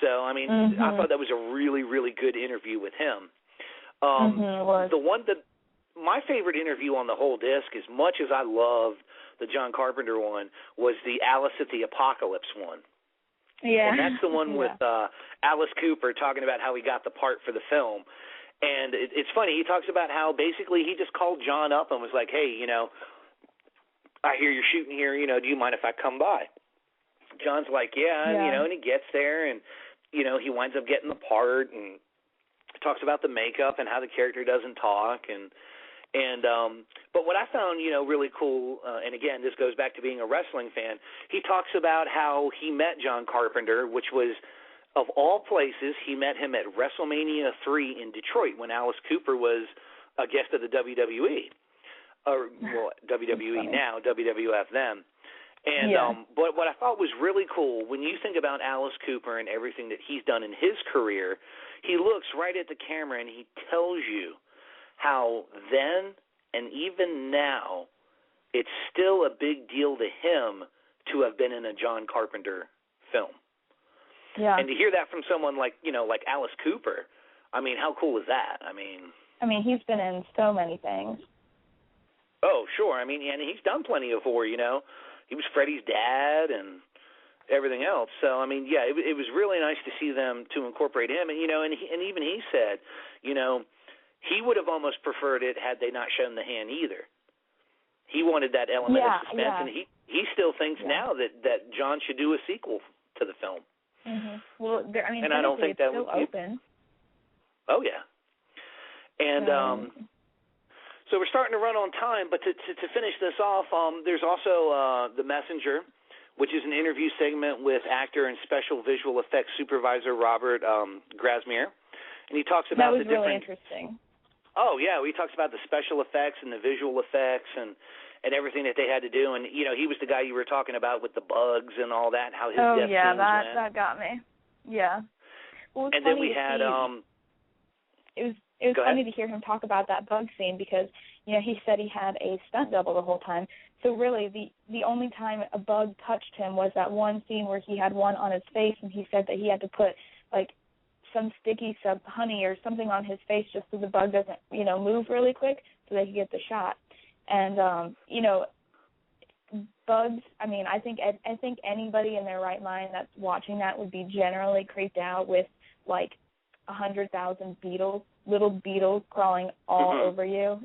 So, I mean, I thought that was a really, really good interview with him. My favorite interview on the whole disc, as much as I loved the John Carpenter one, was the Alice at the Apocalypse one. Yeah. And that's the one with Alice Cooper talking about how he got the part for the film. And it's funny, he talks about how basically he just called John up and was like, hey, I hear you're shooting here, do you mind if I come by? John's like, yeah. And he gets there and, he winds up getting the part and talks about the makeup and how the character doesn't talk. But what I found, really cool, and again, this goes back to being a wrestling fan, he talks about how he met John Carpenter, which was, of all places, he met him at WrestleMania 3 in Detroit when Alice Cooper was a guest of the WWE. WWE now, WWF then. And but what I thought was really cool, when you think about Alice Cooper and everything that he's done in his career, he looks right at the camera and he tells you how then and even now it's still a big deal to him to have been in a John Carpenter film. Yeah. And to hear that from someone like Alice Cooper, I mean, how cool is that? I mean, he's been in so many things. Oh, sure. I mean, and he's done plenty before, He was Freddie's dad and everything else. So, I mean, yeah, it was really nice to see them to incorporate him. And, and even he said, he would have almost preferred it had they not shown the hand either. He wanted that element of suspense, and he still thinks now that John should do a sequel to the film. Well, and I don't think that was open. Oh, yeah. And so we're starting to run on time, but to finish this off, there's also The Messenger, which is an interview segment with actor and special visual effects supervisor Robert Grasmere. And he talks about that was really interesting. Oh, yeah. He talks about the special effects and the visual effects and everything that they had to do. And, he was the guy you were talking about with the bugs and all that, how his death scenes went. That got me. Yeah. Well, and then we had it was funny to hear him talk about that bug scene because, you know, he said he had a stunt double the whole time. So really the only time a bug touched him was that one scene where he had one on his face, and he said that he had to put, like, some sticky honey or something on his face just so the bug doesn't, you know, move really quick so they could get the shot. And, you know, bugs, I mean, I think anybody in their right mind that's watching that would be generally creeped out with, like, 100,000 little beetles crawling all over you,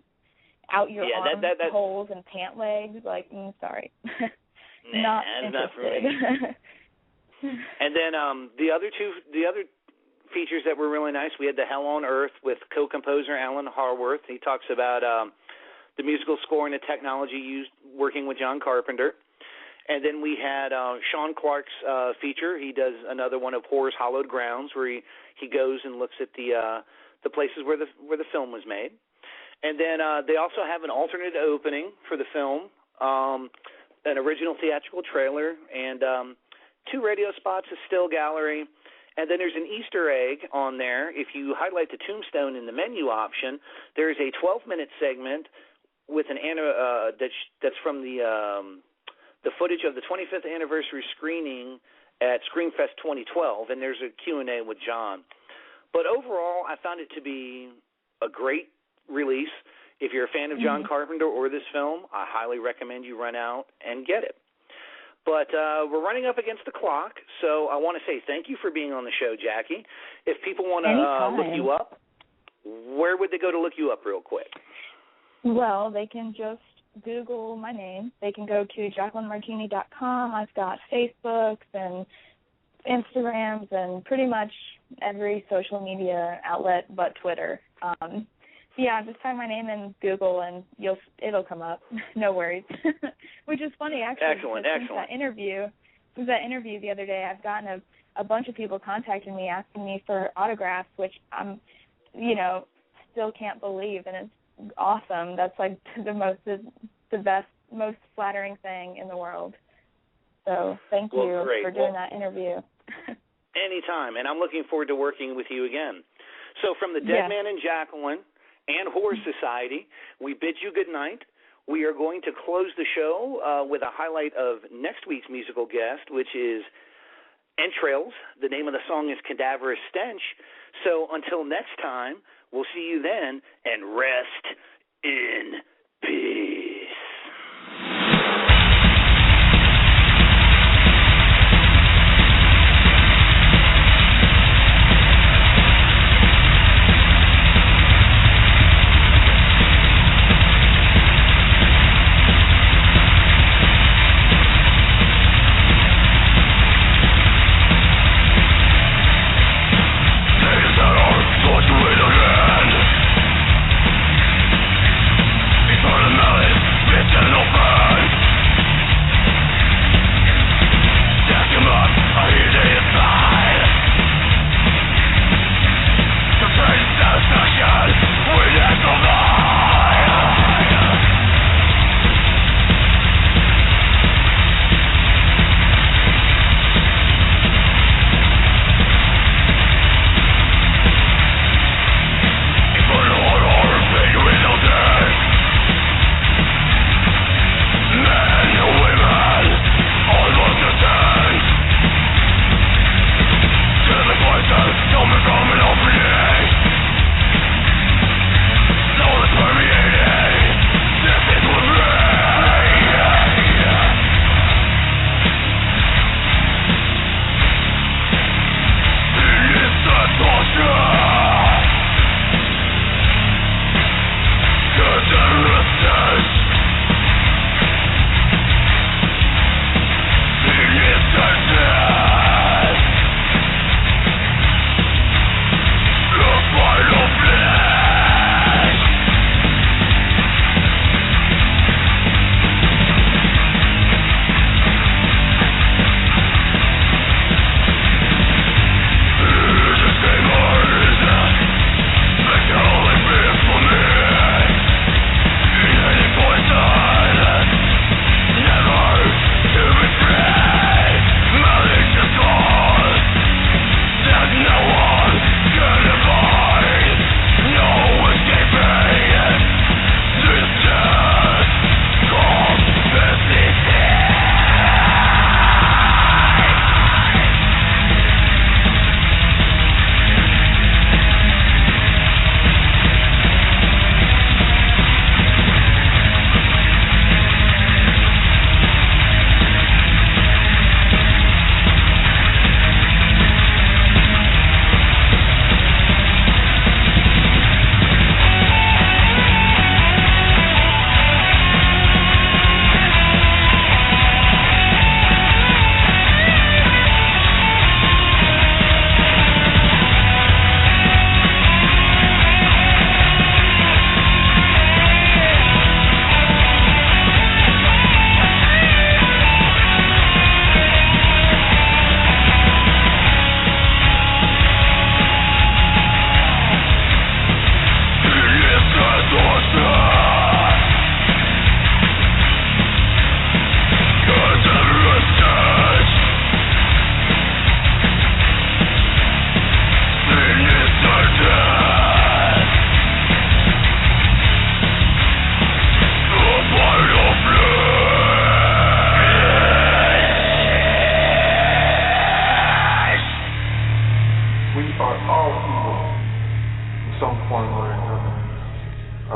out your arm holes and pant legs. Like, sorry. Not for me. And then the other features that were really nice, we had the Hell on Earth with co-composer Alan Harworth. He talks about the musical score and the technology used working with John Carpenter. And then we had Sean Clark's feature. He does another one of Horror's Hallowed Grounds, where he goes and looks at the places where the film was made. And then they also have an alternate opening for the film, an original theatrical trailer, and 2 radio spots, a still gallery. And then there's an Easter egg on there. If you highlight the tombstone in the menu option, there's a 12-minute segment with that's from the footage of the 25th anniversary screening at Screamfest 2012, and there's a Q&A with John. But overall, I found it to be a great release. If you're a fan of John Carpenter or this film, I highly recommend you run out and get it. But we're running up against the clock, so I want to say thank you for being on the show, Jackie. If people want to look you up, where would they go to look you up real quick? Well, they can just Google my name. They can go to JaquelineMartini.com. I've got Facebooks and Instagrams and pretty much every social media outlet but Twitter. Yeah, just type my name in Google and it'll come up. No worries. Which is funny, actually. Excellent. Since that interview the other day, I've gotten a bunch of people contacting me asking me for autographs, which I'm, you know, still can't believe, and it's awesome. That's like the best, most flattering thing in the world. So thank you for doing that interview. Anytime, and I'm looking forward to working with you again. So from the Dedman and Jaqueline and Horror Society, we bid you good night. We are going to close the show with a highlight of next week's musical guest, which is Entrails. The name of the song is Cadaverous Stench. So until next time, we'll see you then, and rest in peace.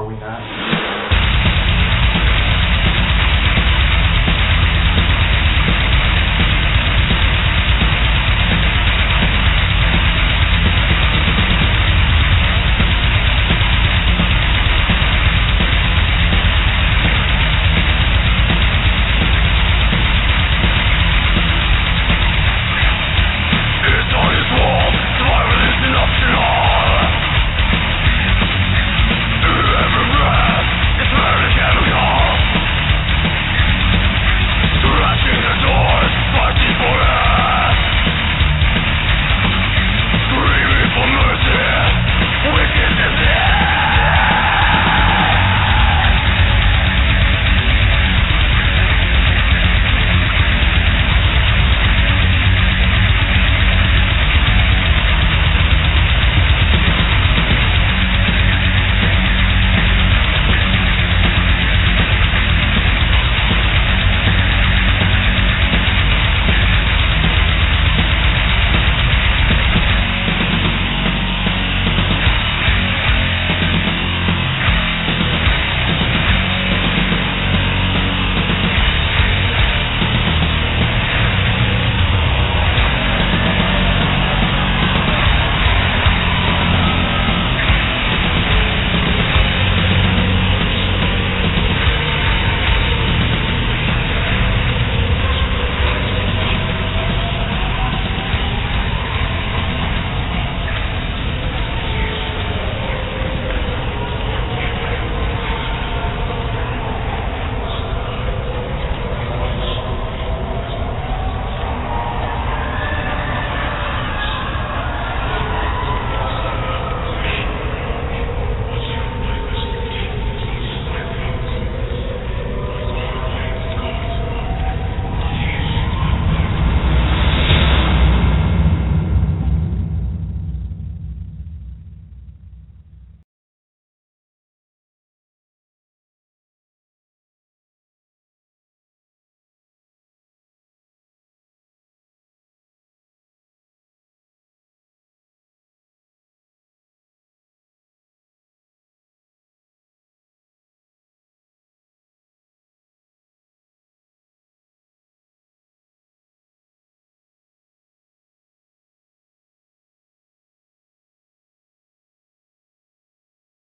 we not?